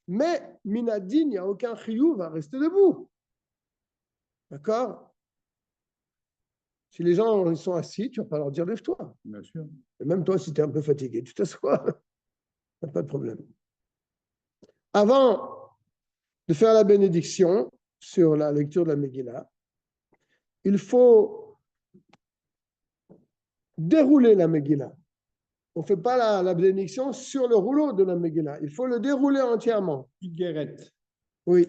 Mais Minadin, il n'y a aucun chiyuv à rester debout. D'accord? Si les gens ils sont assis, tu ne vas pas leur dire lève-toi. Bien sûr. Et même toi, si tu es un peu fatigué, tu t'assois. Il n'y a pas de problème. Avant de faire la bénédiction sur la lecture de la Megillah, il faut dérouler la Megillah. On ne fait pas la bénédiction sur le rouleau de la Megillah. Il faut le dérouler entièrement. Iguerette. Oui.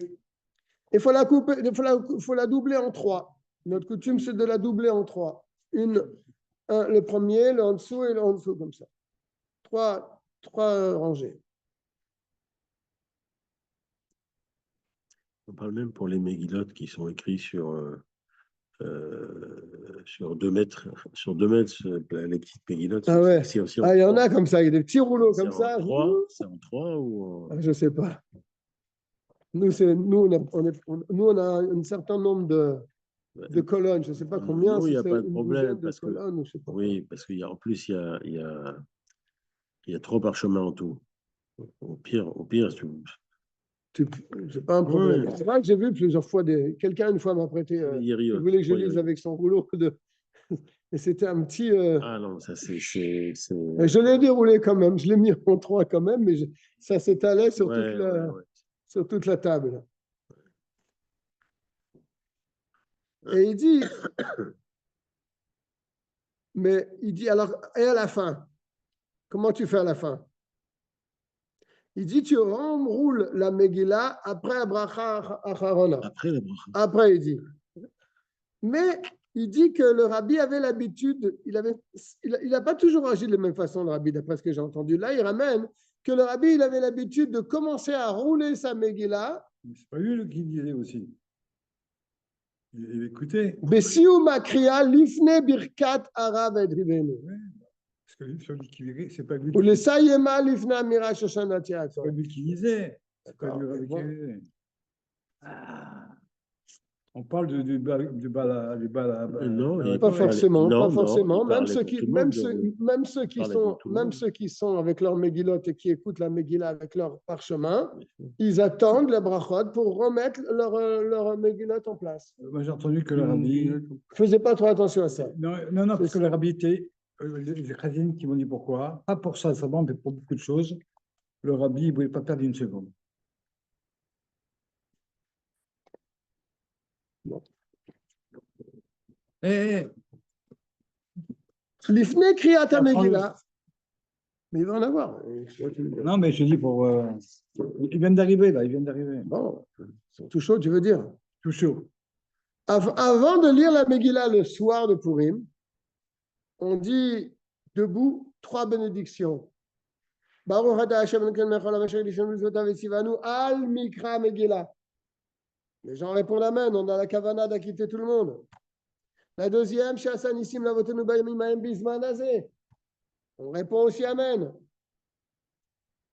Il faut la couper, faut la doubler en 3. Notre coutume, c'est de la doubler en 3. Le premier, le en dessous et le en dessous, comme ça. Trois rangées. On parle même pour les mégilotes qui sont écrits sur 2 mètres. Sur 2 mètres, les petites mégilotes. Ah ouais. Si Il y en a comme ça, il y a des petits rouleaux comme ça. C'est en 3 ou en... Je ne sais pas. Nous, on a un certain nombre de colonnes. Je ne sais pas combien. Nous, il n'y a c'est pas de une problème. douzaine de colonnes, je sais pas. Oui, parce qu'en plus, il y a 3 parchemins en tout. Au pire, C'est pas un problème. Oui. C'est vrai que j'ai vu plusieurs fois quelqu'un une fois m'a prêté. Il voulait que je lise avec son rouleau et c'était un petit. Ah non, ça c'est. Je l'ai déroulé quand même. Je l'ai mis en 3 quand même, mais ça s'étalait sur, sur toute la table. Et il dit, alors, et à la fin, comment tu fais à la fin? Il dit, tu enroules la Megillah après la bracha acharona. Après la bracha. Après, il dit. Mais il dit que le rabbi avait l'habitude, il n'a pas toujours agi de la même façon, le rabbi, d'après ce que j'ai entendu. Là, il ramène que le rabbi, il avait l'habitude de commencer à rouler sa Megillah. C'est pas lui qui disait aussi. Il écoutait. Besiou makria lifne birkat arav edrivenu. Parce que celui qui lirait, c'est pas lui Ou le sayema lifne amira shoshana c'est pas lui qui lisait. C'est pas D'accord, lui qui bon. lisait. On parle du bala. Non, Pas forcément, non, pas forcément. il Même parlait ceux pour qui, tout le même monde, ceux, même ceux qui parlait sont, pour tout le même monde. ceux qui sont avec leur Megillot et qui écoutent la Megillah avec leur parchemin, ils attendent la brachot pour remettre leur Megillot en place. Moi, j'ai entendu que le rabbi. Ne faisait pas trop attention à ça. Non, parce que le rabbi était. Les chrétiens qui m'ont dit pourquoi. Pas pour ça seulement, mais pour beaucoup de choses. Le rabbi, il ne voulait pas perdre une seconde. Bon. L'ifne kriyat Megillah. Mais il va en avoir. Non, mais je dis pour. Ils viennent d'arriver, là, ils viennent d'arriver. Bon, ils sont tout chaud, tu veux dire. Tout chaud. Avant de lire la Megillah le soir de Purim, on dit debout 3 bénédictions. Baruch atah Hashem Elokeinu melech haolam asher lishon mitzvotav v'tzivanu al mikra Megillah. Les gens répondent Amen. On a la kavana d'acquitter tout le monde. La deuxième, Sha'asa Nissim lavotenu bayamim ha'em bizman hazeh. On répond aussi Amen.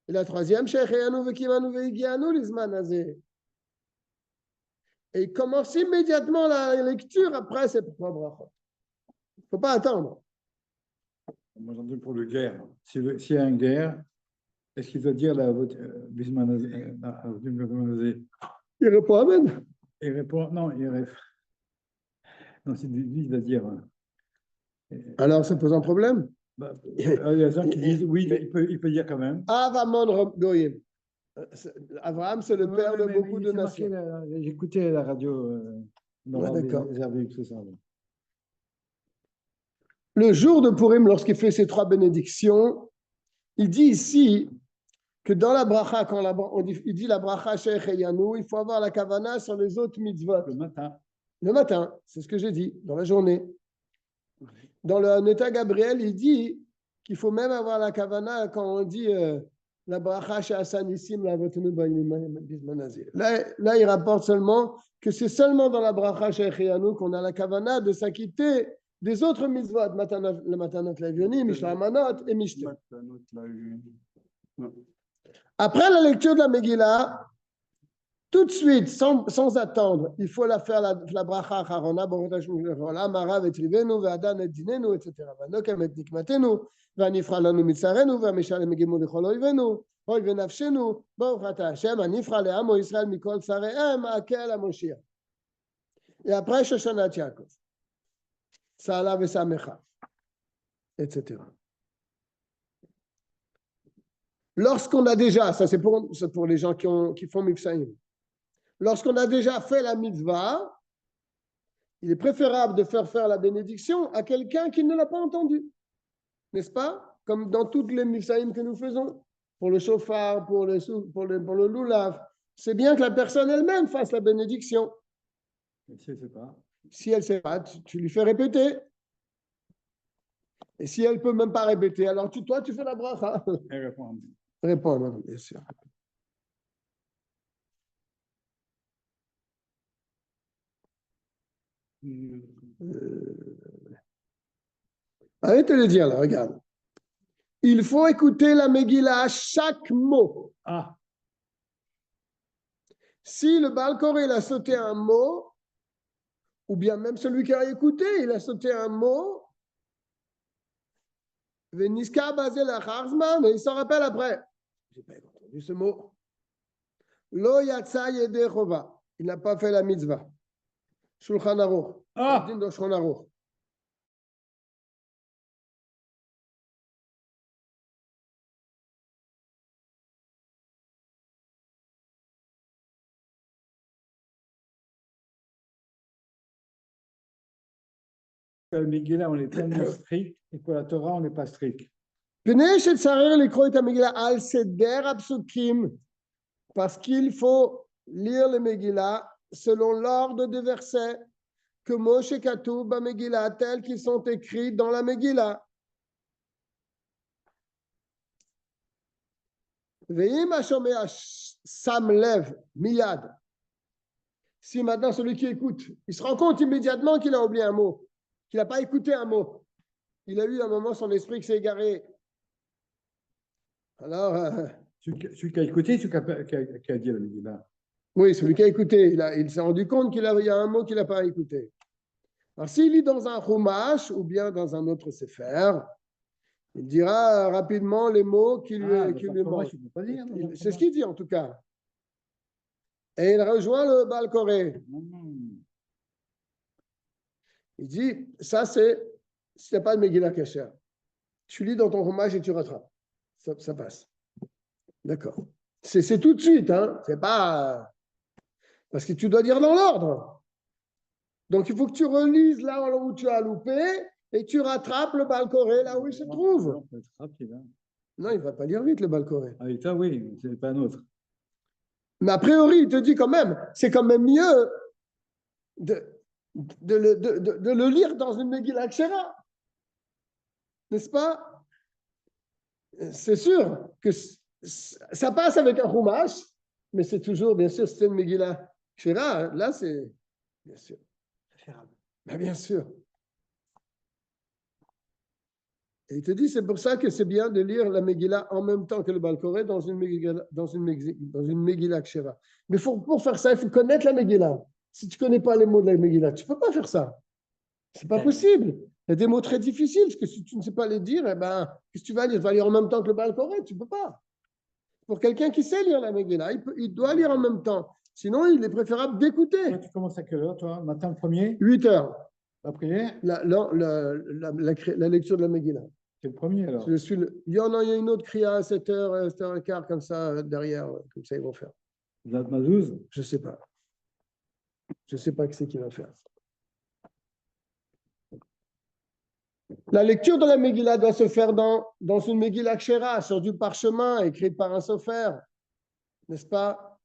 Et la troisième, Shecheyanu v'kimanu v'higianu lizman hazeh. Et il commence immédiatement la lecture après ces 3 brachot. Il ne faut pas attendre. Moi, j'en dis pour le guerre. S'il y a une guerre, est-ce qu'il doit dire la Il répond Amen. Il répond non, non, c'est lui, il doit dire. Alors, ça pose un problème. Il y a des gens qui disent oui, il peut dire quand même. Avamon Goyim. Abraham, c'est le père de beaucoup de nations. J'écoutais la radio. D'accord. Tout ça. Le jour de Purim, lorsqu'il fait ces 3 bénédictions, il dit ici que dans la bracha, quand il dit la bracha Shecheyanu, il faut avoir la kavana sur les autres mitzvot. Le matin. Le matin, c'est ce que j'ai dit, dans la journée. Dans le Neta Gabriel, il dit qu'il faut même avoir la kavana quand on dit la bracha Sha'asa Nissim lavotenu bayamim bizman hazeh. Là, il rapporte seulement que c'est seulement dans la bracha Shecheyanu qu'on a la kavana de s'acquitter des autres mitzvot, le matanot l'avionim, Mishla Manot et Mishte. Après la lecture de la Megillah, tout de suite, sans attendre, il faut la faire la bracha acharona, marav et trivenu, ve'adan et dinenu, etc. Vanokem et nikmatenu, ve'anifra lanu mitzarenu, ve'amishal megimu lechol oivenu, oive nafshenu, baruch atah Hashem, anifra le'amo Yisrael mikol tsarehem, akel HaMoshiach. Et après, Shoshanat Yaakov. Sa'ala ve'samecha, etc. Lorsqu'on a déjà, ça c'est pour les gens qui font Mifsaïm, lorsqu'on a déjà fait la mitzvah, il est préférable de faire la bénédiction à quelqu'un qui ne l'a pas entendu. N'est-ce pas? Comme dans toutes les Mifsaïm que nous faisons, pour le chauffard, pour le loulav. C'est bien que la personne elle-même fasse la bénédiction. Mais si elle ne sait pas. Si elle ne sait pas, tu lui fais répéter. Et si elle ne peut même pas répéter, alors toi, tu fais la bracha. Elle répond. Répondre, bien sûr. Allez te le dire là, regarde. Il faut écouter la Megillah à chaque mot. Ah, Si le Baal Koré il a sauté un mot, ou bien même celui qui a écouté, il a sauté un mot, Veniska Bazel Acharzman, et il s'en rappelle après. J'ai pas entendu ce mot. Lo Yatsa Yede Chova. Il n'a pas fait la mitzvah. Shulchan Aruch. ah, Din de Shulchan Aruch. le Megillah, on est tellement strict, et pour la Torah, on n'est pas strict. Pnei Shetzarer Likro et Megillah al Seder Apsukim. Parce qu'il faut lire le Megillah selon l'ordre des versets que Moshe Katoub à Megillah, tels qu'ils sont écrits dans la Megillah. Veim Hashomea Samlev Miyad. Si maintenant celui qui écoute, il se rend compte immédiatement qu'il a oublié un mot, qu'il n'a pas écouté un mot. Il a eu un moment son esprit qui s'est égaré. Alors, Celui qui a écouté, celui qui a dit le Megillah. oui, celui qui a écouté, il s'est rendu compte qu'il y a un mot qu'il n'a pas écouté. Alors, s'il lit dans un Chumash ou bien dans un autre Sefer, il dira rapidement les mots qui lui manquent. C'est ce qu'il dit en tout cas. Et il rejoint le Baal Koré. Il dit, ça c'est, si tu n'as pas de Megillah Kasher, tu lis dans ton Chumash et tu rattrapes. Ça passe. D'accord. C'est tout de suite, hein. C'est pas... Parce que tu dois dire dans l'ordre. Donc, il faut que tu relises là où tu as loupé et tu rattrapes le Baal Koré là où il se trouve. Non, il ne va pas lire vite le Baal Koré. Ah, et ça, oui, c'est pas un autre. Mais a priori, il te dit quand même, c'est quand même mieux de le lire dans une Megillah Kshera. N'est-ce pas? C'est sûr que ça passe avec un Chumash, mais c'est toujours, bien sûr, c'est une Megillah Kshera. Là, c'est, bien sûr. Préférable. Ben, bien sûr. Et il te dit, c'est pour ça que c'est bien de lire la Megillah en même temps que le Baal Koré dans une Megillah Kshera. Mais pour faire ça, il faut connaître la Megillah. Si tu ne connais pas les mots de la Megillah, tu ne peux pas faire ça. Ce n'est pas possible. Il y a des mots très difficiles, parce que si tu ne sais pas les dire, eh ben, qu'est-ce que tu vas lire? Tu vas lire en même temps que le Baal Koré, tu ne peux pas. Pour quelqu'un qui sait lire la Megillah, il doit lire en même temps. Sinon, il est préférable d'écouter. Toi, tu commences à quelle heure, toi? Matin le premier? 8 heures. La prière? La lecture de la Megillah. C'est le premier, alors. Il y a une autre kriya à 7h, 7h15, comme ça, derrière, comme ça, ils vont faire. Zat Mazouz? Je ne sais pas. Je ne sais pas qui c'est qui va faire. La lecture de la Megillah doit se faire dans une Megillah Kshera, sur du parchemin, écrite par un sofer, n'est-ce pas?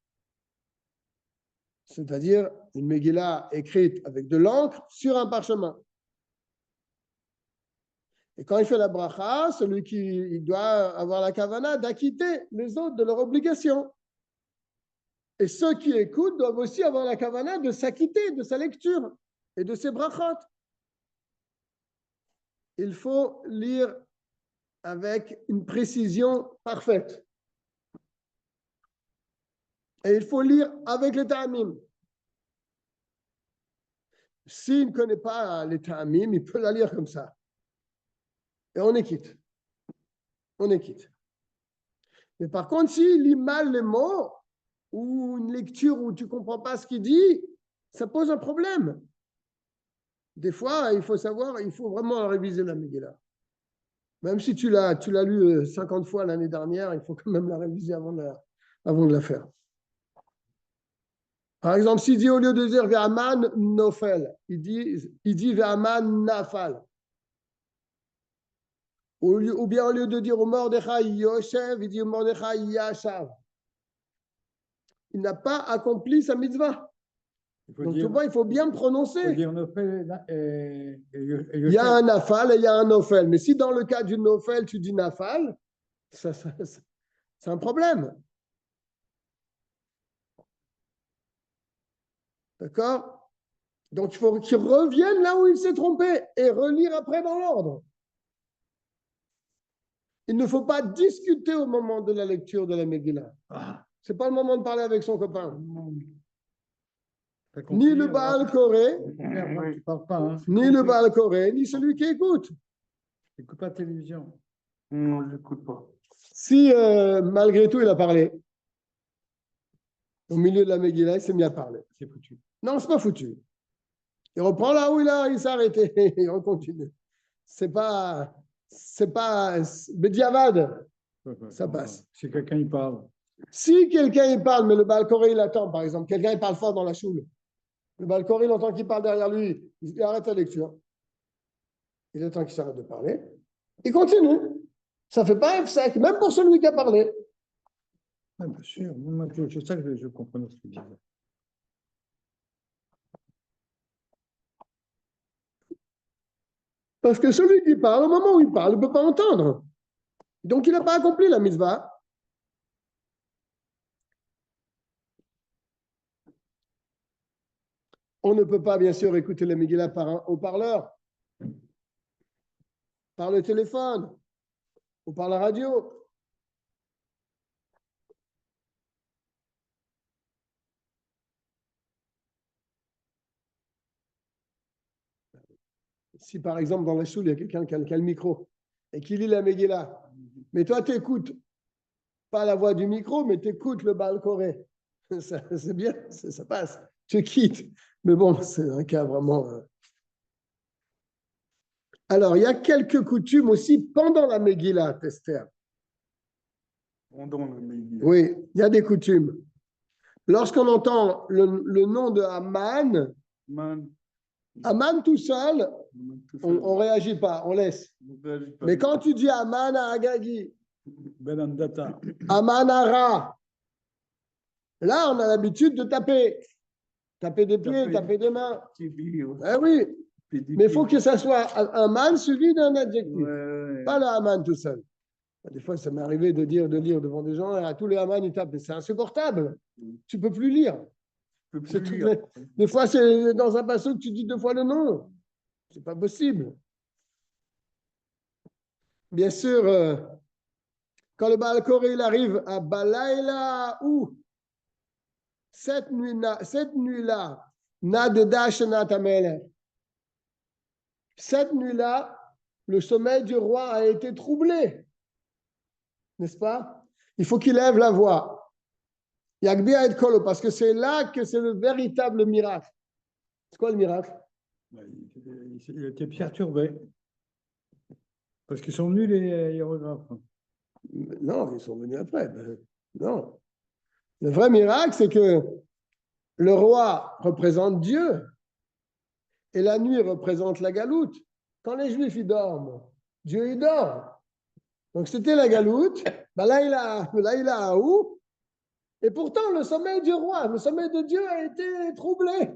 C'est-à-dire une Megillah écrite avec de l'encre sur un parchemin. Et quand il fait la bracha, celui qui doit avoir la kavana d'acquitter les autres de leur obligation. Et ceux qui écoutent doivent aussi avoir la kavana de s'acquitter de sa lecture et de ses brachot. Il faut lire avec une précision parfaite. Et il faut lire avec les ta'amim. S'il ne connaît pas les ta'amim, il peut la lire comme ça. Et on est quitte. On est quitte. Mais par contre, s'il lit mal les mots, ou une lecture où tu ne comprends pas ce qu'il dit, ça pose un problème. Des fois, il faut savoir, il faut vraiment réviser la Megillah. Même si tu l'as lu 50 fois l'année dernière, il faut quand même la réviser avant de la faire. Par exemple, s'il dit au lieu de dire Ve'aman nofel, il dit Ve'aman nafal. Ou bien au lieu de dire au Mordechai Yoshev, il dit au Mordechai Yashav. Il n'a pas accompli sa mitzvah. Donc, tu vois, il faut bien prononcer. Il faut dire Nofel Il y a un nafal et il y a un nofel. Mais si dans le cas du nofel, tu dis nafal, c'est un problème. D'accord? Donc, il faut qu'il revienne là où il s'est trompé et relire après dans l'ordre. Il ne faut pas discuter au moment de la lecture de la Megillah. Ce n'est pas le moment de parler avec son copain. Ni le Baal Koré, ni le Baal Koré, ni celui qui écoute. N'écoute pas la télévision. Non, je n'écoute pas. Si malgré tout il a parlé, au milieu de la Megillah, il s'est mis à parler. C'est foutu. Non, c'est pas foutu. Il reprend là où il s'est arrêté, il continue. C'est pas Bediavad, ça passe. Si quelqu'un y parle. Si quelqu'un il parle, mais le Baal Koré il attend, par exemple, quelqu'un il parle fort dans la choule. Le Baal Koré, il entend qu'il parle derrière lui, il arrête la lecture. Il attend qu'il s'arrête de parler. Il continue. Ça ne fait pas F5, même pour celui qui a parlé. Ah, bien sûr, c'est ça que je comprends ce que tu disais. Parce que celui qui parle, au moment où il parle, il ne peut pas entendre. Donc, il n'a pas accompli la mitzvah. On ne peut pas, bien sûr, écouter la Megillah par un haut-parleur, par le téléphone ou par la radio. Si, par exemple, dans la choule, il y a quelqu'un qui a le micro et qui lit la Megillah, mais toi, tu n'écoutes pas la voix du micro, mais tu écoutes le Baal Koré. C'est bien, ça passe. Tu quittes. Mais bon, c'est un cas vraiment... Alors, il y a quelques coutumes aussi pendant la Megillah, Esther. Oui, il y a des coutumes. Lorsqu'on entend le nom de Haman, Haman tout seul, on ne réagit pas, on laisse. Mais quand tu dis Haman à Agagi, Haman à Ra, là, on a l'habitude de taper. Taper des pieds, taper des mains. Eh oui, mais il faut que ça soit un man suivi d'un adjectif. Pas le Haman tout seul. Des fois, ça m'est arrivé de lire devant des gens, et à tous les Haman, ils tapent. C'est insupportable. Tu ne peux plus lire. Des fois, c'est dans un passage que tu dis 2 fois le nom. C'est pas possible. Bien sûr, quand le Baal Koré il arrive à Balaïla, où cette nuit-là, cette nuit-là, le sommeil du roi a été troublé. N'est-ce pas? Il faut qu'il lève la voix. Yagbia et Kolo, parce que c'est là que c'est le véritable miracle. C'est quoi le miracle? Il était perturbé. Parce qu'ils sont venus les hiérographes. Non, ils sont venus après. Non. Le vrai miracle, c'est que le roi représente Dieu et la nuit représente la galoute. Quand les Juifs ils dorment, Dieu il dort. Donc c'était la galoute. Ben là il a où? Et pourtant, le sommeil du roi, le sommeil de Dieu a été troublé.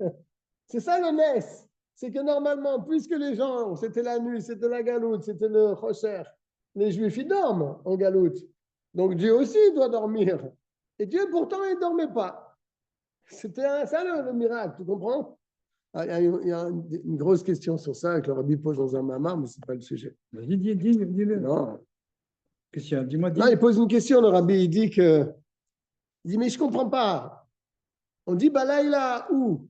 C'est ça le Nes. C'est que normalement, puisque les gens, c'était la nuit, c'était la galoute, c'était le Choser, les Juifs, ils dorment en galoute. Donc Dieu aussi doit dormir. Et Dieu, pourtant, il ne dormait pas. C'était ça le miracle, tu comprends? Il y a une grosse question sur ça que le rabbi pose dans un mamar, mais ce n'est pas le sujet. Dis-le. Non. Qu'est-ce qu'il y a? Dis-moi. Non, il pose une question, le rabbi, il dit, mais je ne comprends pas. On dit, Balaïla, où?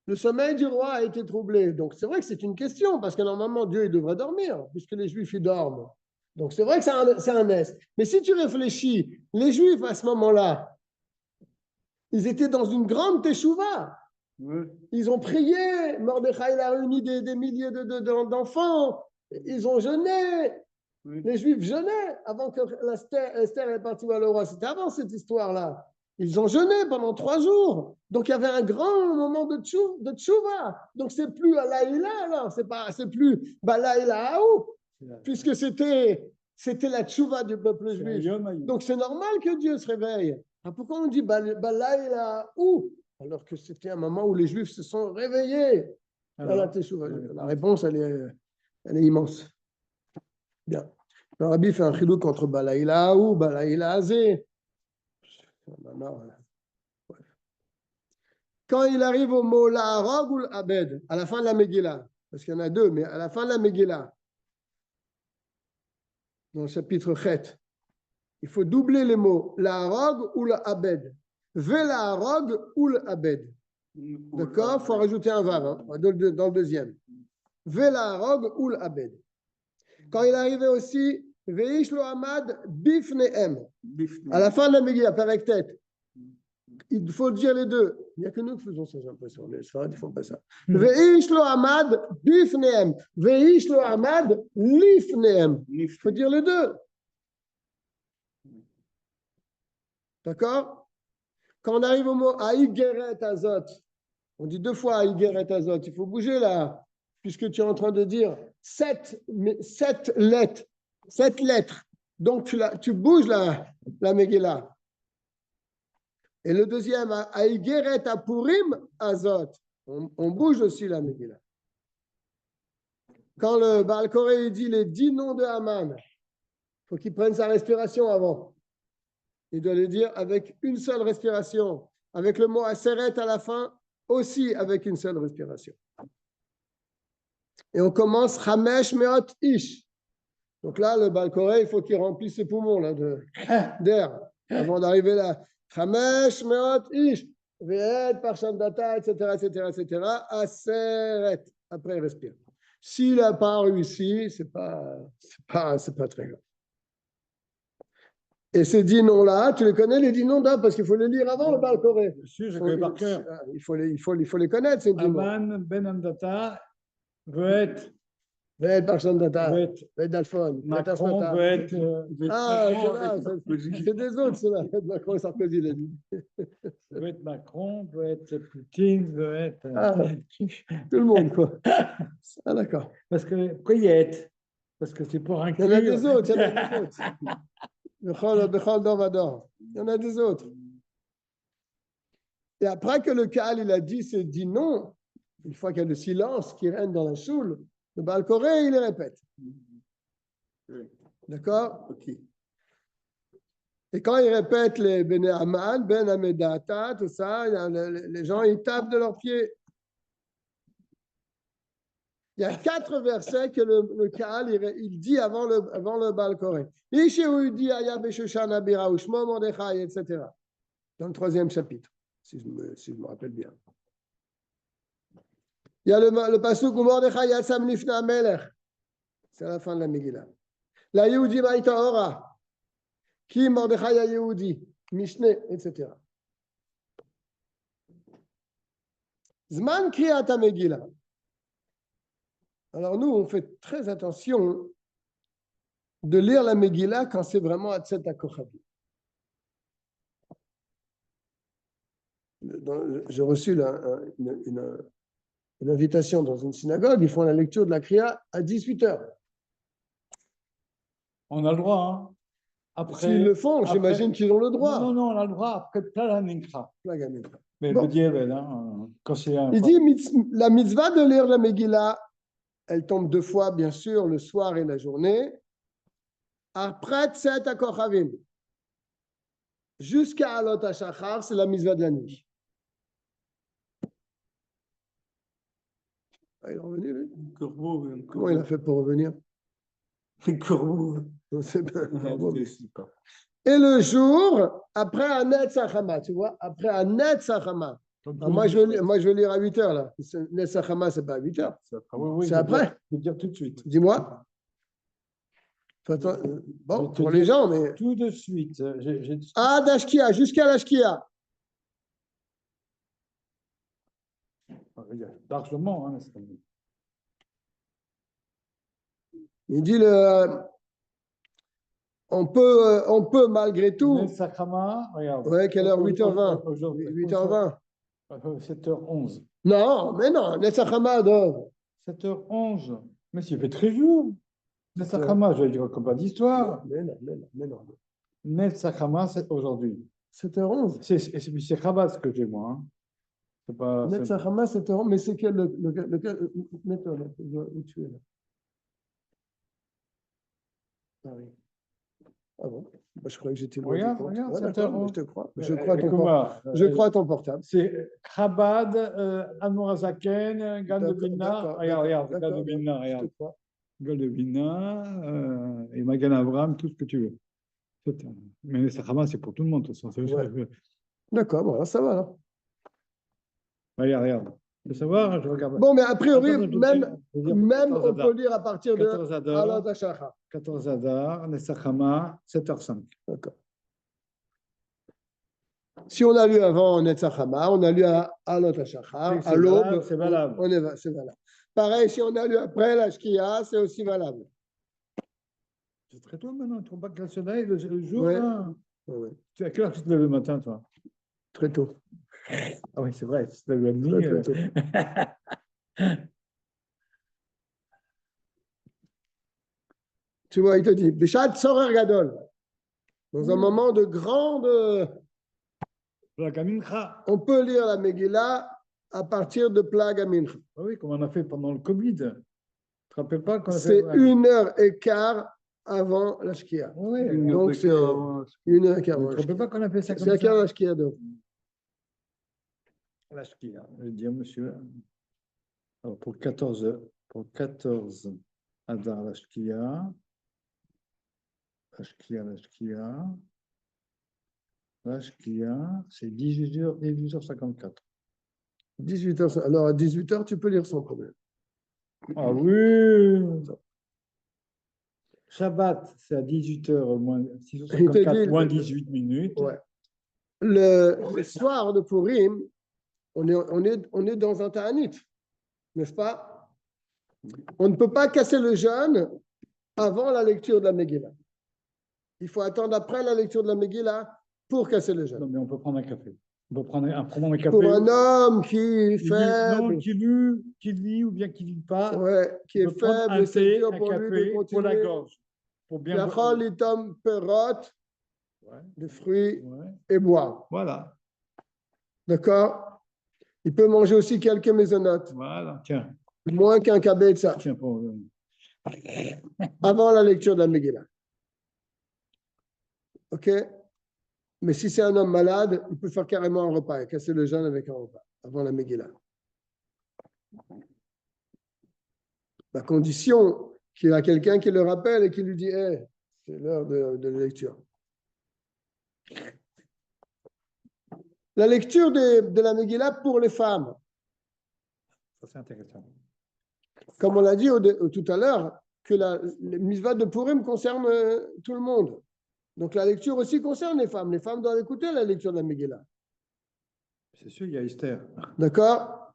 Le sommeil du roi a été troublé. Donc, c'est vrai que c'est une question, parce que normalement, Dieu, il devrait dormir, puisque les Juifs, ils dorment. Donc, c'est vrai que c'est un est. Mais si tu réfléchis, les Juifs, à ce moment-là, ils étaient dans une grande teshuva. Ils ont prié. Mordechai il a réuni des milliers d'enfants. Ils ont jeûné. Les Juifs jeûnaient avant que Esther est partie voir le roi. C'était avant cette histoire-là. Ils ont jeûné pendant 3 jours. Donc, il y avait un grand moment de tchouva. Donc, c'est plus Alaïla, alors. C'est plus Balaïla Aou, puisque c'était la tchouva du peuple juif. Donc, c'est normal que Dieu se réveille. Pourquoi on dit Balaïla Aou, alors que c'était un moment où les Juifs se sont réveillés à la tchouva? La réponse, elle est immense. Bien. Le rabbi fait un chilouk entre Balaïla ou Balaïla Azé. Quand il arrive au mot La'arog ou l'Abed, à la fin de la Megillah, parce qu'il y en a 2, mais à la fin de la Megillah, dans le chapitre Chet, il faut doubler les mots La'arog ou l'Abed. Ve La'arog ou l'Abed. D'accord? Il faut rajouter un vav dans le deuxième. Ve La'arog ou l'Abed. Quand il arrivait aussi, Veish lo Amad Bifnehem. À la fin de la Megillah, avec tête. Il faut dire les deux. Il n'y a que nous qui faisons ça, j'ai l'impression. Les Sfarad ne font pas ça. Veish lo Amad Bifnehem. Veish lo Amad Lifnehem. Il faut dire les deux. D'accord? Quand on arrive au mot Aïgeret Azot, on dit 2 fois Aïgeret Azot. Il faut bouger là, puisque tu es en train de dire 7 lettres. 7 lettres. Donc, tu bouges la Megillah. Et le deuxième, Aïgeret Apurim Azot. On bouge aussi la Megillah. Quand le Baal Koré dit les 10 noms de Haman, il faut qu'il prenne sa respiration avant. Il doit le dire avec une seule respiration. Avec le mot Aseret à la fin, aussi avec une seule respiration. Et on commence Chamesh Meot Ish. Donc là, le Baal Koré, il faut qu'il remplisse ses poumons d'air avant d'arriver là. Chamesh Meot Ish. Ve'et Parshat Data, etc. Aseret. Après, il respire. S'il n'a pas réussi, c'est pas très grave. Et ces 10 noms-là, tu les connais, les 10 noms là, parce qu'il faut les lire avant le Baal Koré. Bien sûr, je connais par cœur. Il faut les connaître, ces 10 noms. Aman, Ben Amdata, Ve'et, Ve'et Parshat Data, Ve'et, Ve'et Dalphon, Macron, Ve'et, Ah, c'est des autres, ceux-là. Macron et Sarkozy, il a dit. Ve'et Macron, Ve'et Poutine, Ve'et. Tout le monde, quoi. Ah, d'accord. Parce que, pourquoi Yet? Parce que c'est pour Il y inclure. en a des autres, il y en a des autres. Bechol Dovador. Il y en a des autres. Et après que le Kaal, il a dit ces 10 noms, une fois qu'il y a le silence qui règne dans la choule, le Baal Koré, il les répète. D'accord? Ok. Et quand il répète les Ben Haman, Ben Amedata, tout ça, les gens, ils tapent de leurs pieds. Il y a 4 versets que le Kaal, il dit avant le Baal Koré. Etc. Dans le 3e chapitre, si je me rappelle bien. Il y a le pasuk où Mordechai Yatsam Lifna Melech. C'est à la fin de la Megillah. La Yehudi Maïta Ora. Qui Mordechai a Yehudi, Mishneh, etc. Zman Kriyat Megillah. Alors nous, on fait très attention de lire la Megillah quand c'est vraiment Hatset HaKochavim. J'ai reçu une invitation dans une synagogue, ils font la lecture de la Kriya à 18h. On a le droit, hein. Après, s'ils le font, j'imagine qu'ils ont le droit. Non, on a le droit après Plaganikra. Mais bon. le Dieu, hein, quand c'est un. Il dit la mitzvah de lire la Megillah, elle tombe 2 fois, bien sûr, le soir et la journée. Après Tset HaKochavim, jusqu'à Alot HaShachar, c'est la mitzvah de la nuit. Ah, il est revenu, lui? Comment il a fait pour revenir? Un corbeau. On sait pas. Et le jour, après Anet Sachama, tu vois, après Anet Sachama. Moi, je vais lire à 8h, là. Anet Sachama, c'est pas à 8h. Oui, c'est après. Je vais dire tout de suite. Dis-moi. Bon, pour les gens, mais. Tout de suite. Ah, d'Ashkia, jusqu'à l'Ashkia. Il y a largement, hein, Il dit on peut malgré tout. Netzachama, regarde. Ouais, quelle heure? 8h20. Aujourd'hui, 8h20. 7h11. Non, mais non, Netzachama, Dov. 7h11. Mais il fait très jour. Netzachama, je vais dire comme pas d'histoire. Mais non, mais non, mais non. Netzachama, c'est aujourd'hui. 7h11. C'est Chabad que j'ai, moi. Hein. C'est pas. Netzachama, 7h11. Mais c'est quel lequel mets-toi là, où tu es là. Ah oui. Ah bon? Bah, je croyais que j'étais loin. Regarde, du compte. regarde, Ouais, 7h11. d'accord, mais je te crois. Je crois à ton portable. C'est Chabad, Admorazaken, Gan de D'accord, Vilna. d'accord, Regarde, d'accord, Gan de Vilna, je regarde. te crois. Gan de Vilna, et Magan Abraham, tout ce que tu veux. Mais les Sachama, c'est pour tout le monde, de toute façon. Ouais. D'accord, voilà, ça va là. Regarde. Tu veux savoir, je regarde. Bon, mais a priori, Attends, je veux dire, même 14 on Adar. peut lire à partir de 14 Adar. Alot Hashacha. 14 Adar, les Sachama, 7h05. D'accord. Si on a lu avant Netzachama, on a lu à Alot Hashacha, C'est à l'aube, valable, c'est valable. c'est valable. Pareil, si on a lu après la Shkia, c'est aussi valable. C'est très tôt maintenant, tu ne trouves pas que le soleil, le jour, Ouais. là. Ouais, À quelle heure tu te lèves le matin, toi? très tôt. Ah oui, c'est vrai, tu te lèves la nuit. Très tôt. Tu vois, il te dit, Bishat Sorer Gadol. Dans un moment de grande. La Gamincha. On peut lire la Megillah à partir de Plag Amincha. Ah oui, comme on a fait pendant le Covid. Tu ne te rappelles pas qu'on a C'est fait. 1h15 avant la Shkia. Oui, Donc c'est 1h15 tu ne avant te la rappelles Shkia. pas qu'on a fait ça C'est comme à quelle ça? la Shkia donc? La Shkia, je vais dire, monsieur. Alors, pour 14 Adar, la Shkia. La Shkia, c'est 18h54. 18h. Alors à 18h, tu peux lire sans problème. Ah oui! Shabbat, c'est à 18h moins Il te 6h54 dit- moins 18 minutes. Ouais. Le soir de Purim, on est dans un ta'anit, n'est-ce pas? On ne peut pas casser le jeûne avant la lecture de la Megillah. Il faut attendre après la lecture de la Megillah pour casser le Non, jeûne. mais on peut prendre un café. On peut prendre un café. Pour un homme qui est qui faible, lit ou bien qui ne lit pas, ouais, qui on est peut prendre faible, un c'est thé, dur un pour lui de café pour la continuer. gorge. Pour bien Yachol itom perot, Ouais, des fruits ouais. et boire. Voilà, D'accord? Il peut manger aussi quelques maisonnottes, voilà. Tiens, moins qu'un kabetza, tiens, pour... avant la lecture de la Megillah. OK? Mais si c'est un homme malade, il peut faire carrément un repas et casser le jeûne avec un repas avant la Megillah. La condition qu'il a quelqu'un qui le rappelle et qui lui dit hey, c'est l'heure de la lecture. La lecture de la Megillah pour les femmes. Ça, c'est intéressant. Comme on l'a dit tout à l'heure, que la mitzvah de Purim concerne tout le monde. Donc la lecture aussi concerne les femmes. Les femmes doivent écouter la lecture de la Megillah. C'est sûr, il y a Esther. D'accord?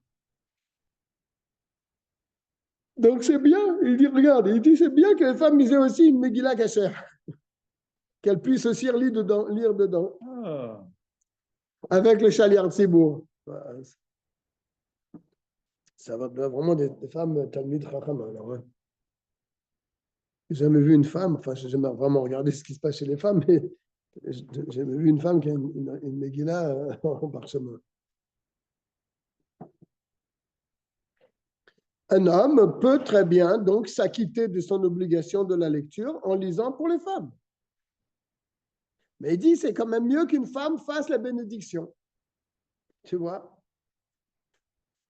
Donc c'est bien, il dit, regarde, il dit c'est bien que les femmes lisent aussi une Megillah kasher. Qu'elles puissent aussi lire dedans. Ah. Avec le Shaliar Tzibour. Ça va vraiment des femmes Talmid Chacham. Alors, hein. J'ai jamais vu une femme, enfin, j'ai jamais vraiment regardé ce qui se passe chez les femmes, mais j'ai jamais vu une femme qui a une Megillah en parchemin. Un homme peut très bien donc s'acquitter de son obligation de la lecture en lisant pour les femmes. Mais il dit c'est quand même mieux qu'une femme fasse la bénédiction. Tu vois?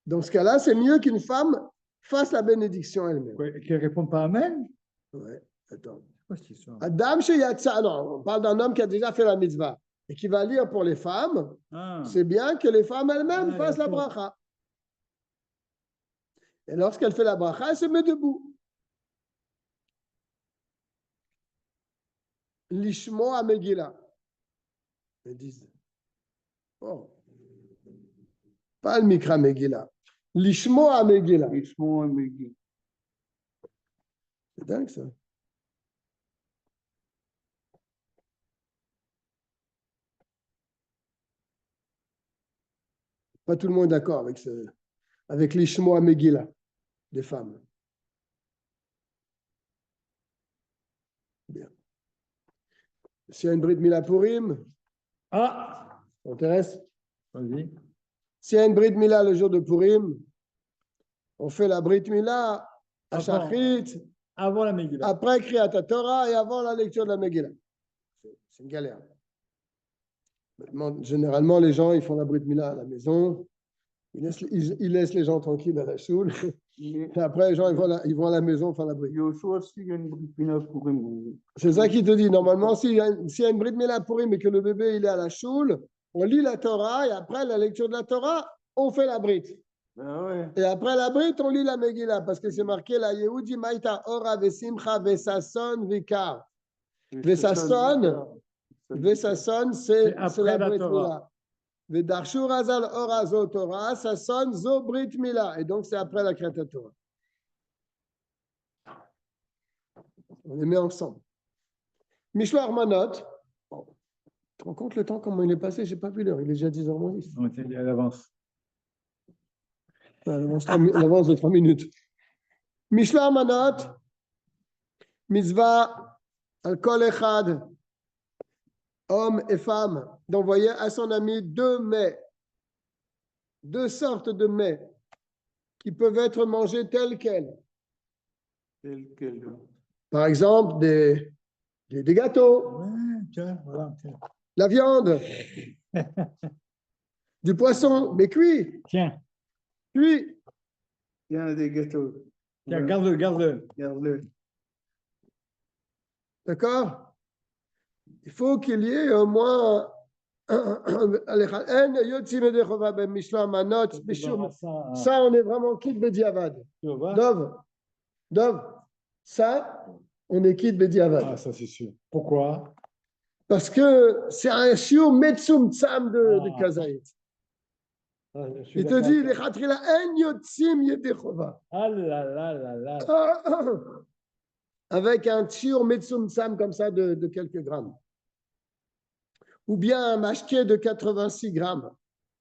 Dans ce cas-là, c'est mieux qu'une femme fasse la bénédiction elle-même. Qu'elle ne répond pas Amen? Ouais, attends. Quoi, cette histoire? Adam Sheyatsa, non, on parle d'un homme qui a déjà fait la mitzvah et qui va lire pour les femmes. Ah. C'est bien que les femmes elles-mêmes fassent la d'accord. bracha. Et lorsqu'elle fait la bracha, elle se met debout. Lishmo à Megillah. Ils disent, oh, pas le Mikra Megillah. Lishmo à Megillah. Lishmo Megillah. C'est dingue ça. Pas tout le monde est d'accord avec Lishmo à Megillah des femmes. Bien. S'il y a une Brit Mila Purim, Ah, ça t'intéresse? vas-y. S'il y a une Brit Mila le jour de Purim, on fait la Brit Mila à Avant. Shachrit, Avant la Megillah. après Kriyat Torah et avant la lecture de la Megillah. C'est une galère. Généralement, les gens, ils font la Brit Mila à la maison, ils laissent les gens tranquilles à la choule, et après, les gens, ils vont à la maison faire la Brit. C'est ça qui te dit. Normalement, s'il y a une Brit Mila Purim et que le bébé il est à la choule, on lit la Torah et après la lecture de la Torah, on fait la Brit. Et après la Brit, on lit la Megillah parce que c'est marqué la Yehudi Maïta Ora Vesimcha Vesason Vikar. Vesason, c'est la la Brit Torah. Mila. Vedarshu Razal Ora Zo Torah, Sason Zo Brit Mila. Et donc c'est après la Kriyat Torah. On les met ensemble. Mishloach Manot. Bon, tu te rends compte le temps, comment il est passé? Je n'ai pas vu l'heure. Il est déjà 10h moins 10. On était à l'avance. L'avance de 3 minutes. Mishloach Manot. Mitzvah al kol echad, homme et femme, d'envoyer à son ami 2 mets, 2 sortes de mets qui peuvent être mangés tels quels. Par exemple, des gâteaux, Ouais, tiens, voilà. Tiens. la viande, du poisson, mais cuit, Tiens, cuit. Il y a des gâteaux. tiens, garde-le, garde-le. Garde-le. D'accord? Il faut qu'il y ait au moins ça, on est vraiment quitte Bediavad. Dov, ça, on est quitte Bediavad. Ah, ça c'est sûr. Pourquoi? Parce que c'est un shiur Metsum Tsam de Kazaït. Ah, je suis Il te d'accord dit, avec les toi. Khatrila en yotzim yedechova. Ah là là là là. Avec un shiur Metsum Tsam comme ça de quelques grammes. Ou bien un mashké de 86 grammes.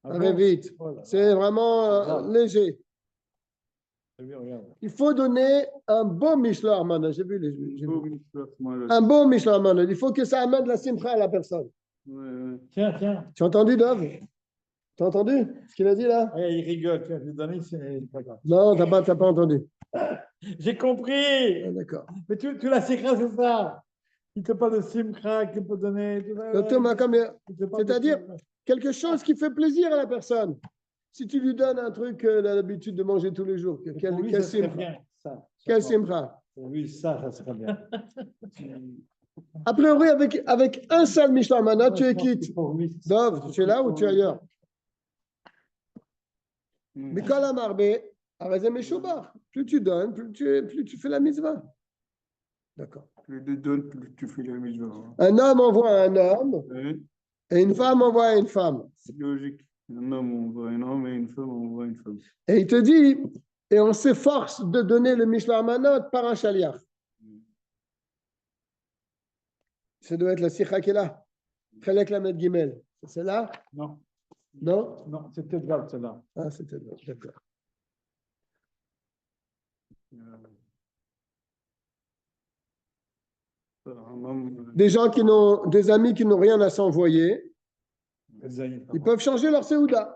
Ah Un bon? révite. Oh là là. C'est vraiment Grave. léger. Très bien, regarde. Il faut donner un bon Mishloach Manot. J'ai vu. Un Un bon Mishloach Manot. Il faut que ça amène de la simcha à la personne. Tiens, tiens. Tu as entendu, Dov? Tu as entendu ce qu'il a dit là? Ouais, il rigole. Tiens, je vais donner, c'est pas grave. Non, tu n'as pas entendu. J'ai compris. Ah, d'accord. Mais tu l'as sécré, c'est ça. Il te parle de simcra qu'il peut donner. C'est-à-dire quelque chose qui fait plaisir à la personne. Si tu lui donnes un truc qu'il a l'habitude de manger tous les jours, Pour lui, quel ça serait simcha? bien. Ça Quel va. simcha? Pour lui, ça serait bien. A priori, avec un seul Mishloach Manot, tu es Je pense que quitte. pour lui, Dov, tu es là ou tu es ailleurs? Mikol Amarbe, Arazem Meshubach. Plus tu donnes, plus tu fais la mitzvah. D'accord. Plus tu donnes, plus tu fais la maison. Un homme envoie un homme Oui, et une femme envoie une femme. c'est logique. Un homme envoie un homme et une femme envoie une femme. Et il te dit, et on s'efforce de donner le Mishloach Manot par un shaliach. Ça doit être la sikha qui est là. Chelek Lamed Gimel. C'est là? Non, Non? non, c'était grave, celle-là. Ah, c'était là. D'accord. Un homme, Des gens qui n'ont, des amis qui n'ont rien à s'envoyer, ils peuvent changer leur séouda.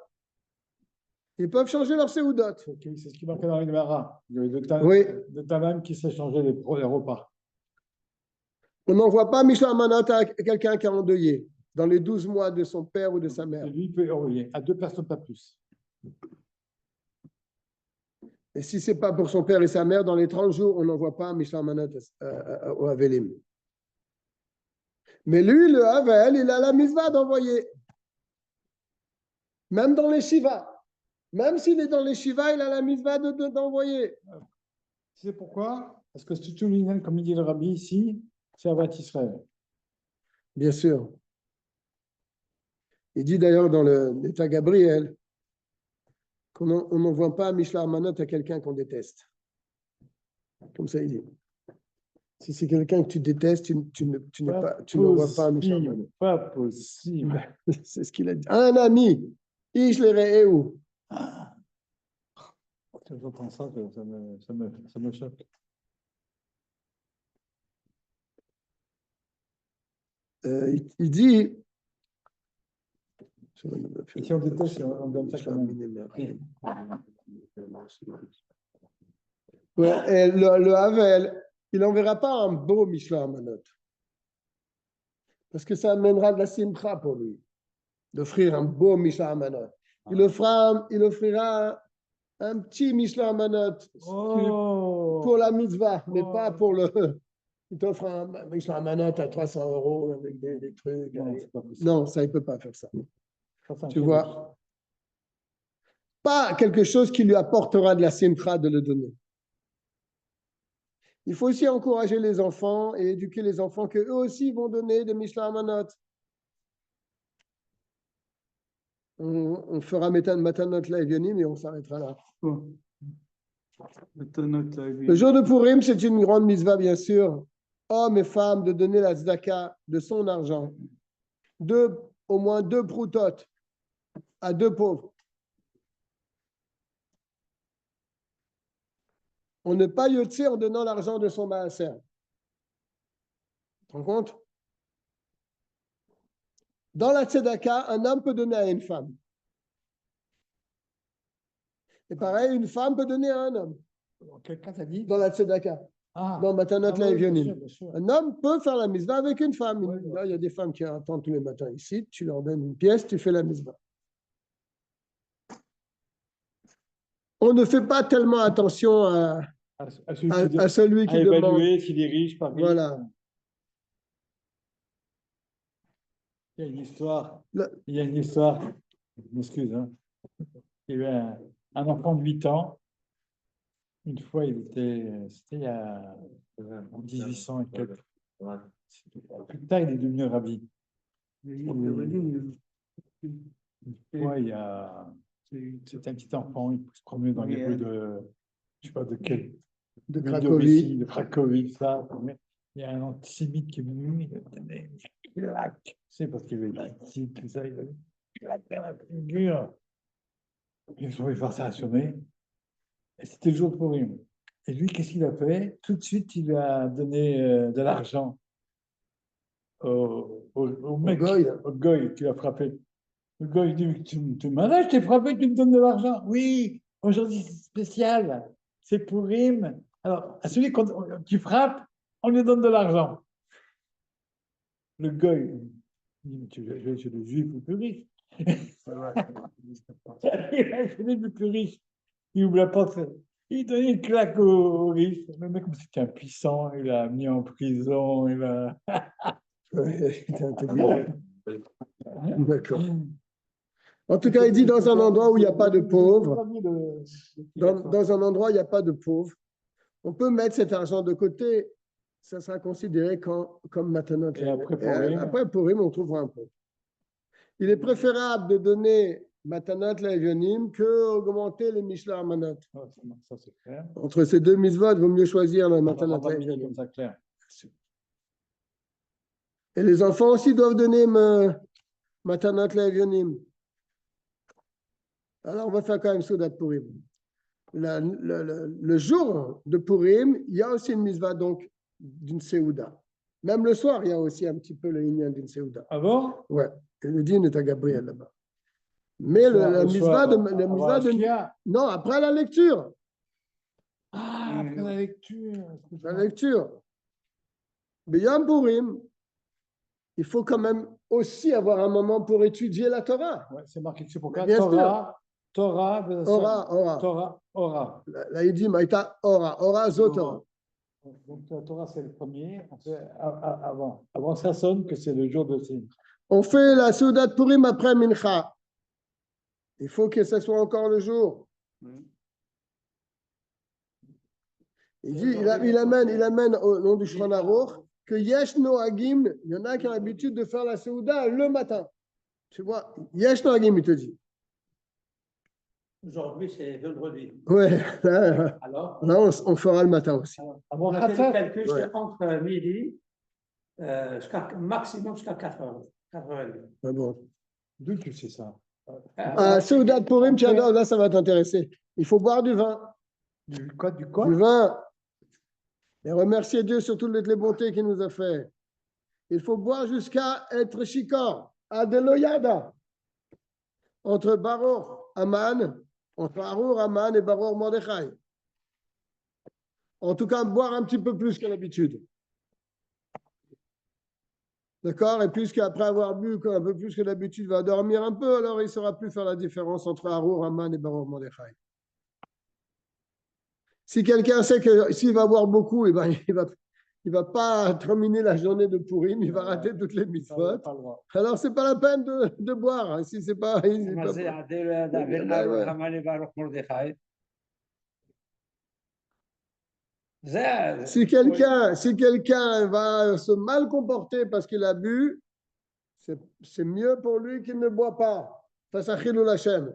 Ils peuvent changer leur séoudot. C'est ce qui marquait dans l'Igmara. Il y avait Oui. deux Tanaïm qui s'échangeaient les repas. On n'envoie pas Mishloach Manot à quelqu'un qui a endeuillé dans les 12 mois de son père ou de sa mère. Et lui, il peut envoyer à 2 personnes, pas plus. Et si ce n'est pas pour son père et sa mère, dans les 30 jours, on n'envoie pas Mishloach Manot au Avelim. Mais lui, le Havel, il a la mitzvah d'envoyer. Même dans les Shiva. Même s'il est dans les Shiva, il a la mitzvah d'envoyer. Tu sais pourquoi? Parce que c'est tout l'Inyan, comme il dit le Rabbi ici, c'est Avat Israël. Bien sûr. Il dit d'ailleurs dans l'État Gabriel, On n'envoie pas un Mishla Manot à quelqu'un qu'on déteste. Comme ça, il dit. Si c'est quelqu'un que tu détestes, tu n'envoies pas un Mishla Manot. Pas possible. C'est ce qu'il a dit. Un ami, Ish le Re'eu. Quand j'entends ça, ça me choque. Il dit. Et si on déteste, on donne ça quand même. Ouais, et le Havel, il n'enverra pas un beau Mishla Manot. Parce que ça amènera de la simcha pour lui, d'offrir un beau Mishla Manot. Il offrira un petit Mishla Manot pour la mitzvah, mais pas pour le. Il t'offre un Mishla Manot à 300 € avec des trucs. Non, ça, il ne peut pas faire ça. Tu vois? Pas quelque chose qui lui apportera de la simcha de le donner. Il faut aussi encourager les enfants et éduquer les enfants qu'eux aussi vont donner des Mishla Manot. On fera Matanot Laevionim et on s'arrêtera là. Le jour de Purim, c'est une grande mitzvah, bien sûr. Hommes et femmes de donner la tzedaka de son argent. Au moins 2 proutotes à 2 pauvres. On n'est pas yotse en donnant l'argent de son maaser. Tu te rends compte? Dans la tzedaka, un homme peut donner à une femme. Et pareil, une femme peut donner à un homme. Quelqu'un t'a dit? Dans la tzedaka. Dans Matanot Laevionim. Un homme peut faire la mitzvah avec une femme. Il y a des femmes qui attendent tous les matins ici. Tu leur donnes une pièce, tu fais la mitzvah. On ne fait pas tellement attention à celui qui demande. S'il est riche, pas riche. Voilà. Il y a une histoire. Je m'excuse. Hein. Il y avait un enfant de 8 ans. Une fois, c'était il y a 1800 et quelques. Plus tard, il est devenu rabbi. Une fois, c'était un petit enfant, il se promenait dans les rues de, je sais pas de quel, de Cracovie. De Cracovie, ça. Il y a un antisémite qui est venu, il a donné une claque. C'est parce qu'il avait dit tout ça, il a une claque dans la figure. Ils ont fait ça assumer. Et c'était le jour de Purim. Et lui, qu'est-ce qu'il a fait? Tout de suite, il a donné de l'argent au mec, au goy qui l'a frappé. Le goy dit, tu m'arrêtes, je t'ai frappé, tu me donnes de l'argent. Oui, aujourd'hui c'est spécial, c'est Purim. Alors, à celui qui frappe, on lui donne de l'argent. Le goy dit, tu vas chez les juifs les plus riches. Il va chez les plus riches. Il ouvre la porte. Il donne une claque aux riches. Le mec, comme c'était impuissant, il l'a mis en prison. Il a. D'accord. En tout cas, il dit dans un endroit où il n'y a pas de pauvres, dans un endroit où il n'y a pas de pauvres, on peut mettre cet argent de côté, ça sera considéré comme Matanot. Et après Purim, on trouvera un pauvre. Il est préférable de donner Matanot Laevionim que augmenter les Mishla Manot. Ça, c'est clair. Entre ces deux mitzvot, il vaut mieux choisir le Matanot Laevionim. Comme ça, clair. Et les enfants aussi doivent donner Matanot Laevionim. Alors, on va faire quand même Soudat Purim. Le jour de Purim, il y a aussi une mitzvah donc d'une Seouda. Même le soir, il y a aussi un petit peu le Inyan d'une Seouda. Ah bon? Ouais. Et le din est à Gabriel là-bas. Mais la mitzvah de. Non, après la lecture. Ah, après la lecture. La lecture. Mais Yom Purim, il faut quand même aussi avoir un moment pour étudier la Torah. Ouais, c'est marqué dessus. Pourquoi? Ora. Ora. Là, il dit Maïta Ora Zotora. Donc la Torah, c'est le premier. Avant ça sonne que c'est le jour de Sim. On fait la Soudat Purim après Mincha. Il faut que ce soit encore le jour. Il dit, il amène au nom du Shulchan Aruch que Yesh Noagim, il y en a qui ont l'habitude de faire la Souda le matin. Tu vois, Yesh Noagim, il te dit. Aujourd'hui, c'est vendredi. Ouais, là, Alors, on fera le matin aussi. on a fait le calcul, Ouais. c'est entre midi, maximum jusqu'à 4 heures. 4 heures. Ah bon. D'où tu sais ça? Ah, Soudat Purim, Tchador, là, ça va t'intéresser. Il faut boire du vin. Du quoi? Du Du quoi? vin. Et remercier Dieu sur toutes les bontés qu'il nous a fait. Il faut boire jusqu'à être shikor, adeloyada. Entre Baruch Aman, entre Arour Aman et Baruch Mordechai. En tout cas, boire un petit peu plus que d'habitude. D'accord? Et puisqu'après avoir bu un peu plus que d'habitude, il va dormir un peu, alors il ne saura plus faire la différence entre Arour Aman et Baruch Mordechai. Si quelqu'un sait que s'il va boire beaucoup, eh ben, il va pas terminer la journée de Purim, il va rater toutes les mitzvot. Alors, ce n'est pas la peine de boire. Hein, si c'est pas. מה זה עדי לא ידע, בין ארור המן לברוך מרדכי? Si quelqu'un va se mal comporter parce qu'il a bu, c'est mieux pour lui qu'il ne boit pas. Face à Chilul Hashem.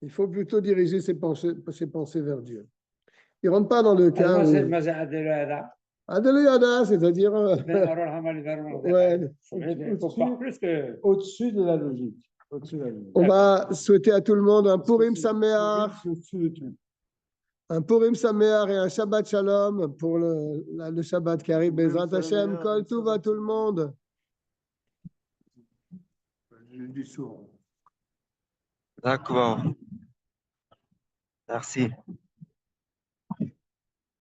Il faut plutôt diriger ses pensées vers Dieu. Il ne rentre pas dans le cas. מה זה עדי לא ידע? Adeluyada, c'est-à-dire. בין ארור המן לברוך Ouais. מרדכי. Il faut pas plus que... Au-dessus de la logique. Au-dessus de la logique. On va souhaiter à tout le monde un Purim Sameach, C'est au-dessus de tout. un Purim Sameach et un Shabbat Shalom pour le Shabbat qui arrive. Bezrat Hashem, Kol Tuv à tout le monde. Du sourd. D'accord. Merci.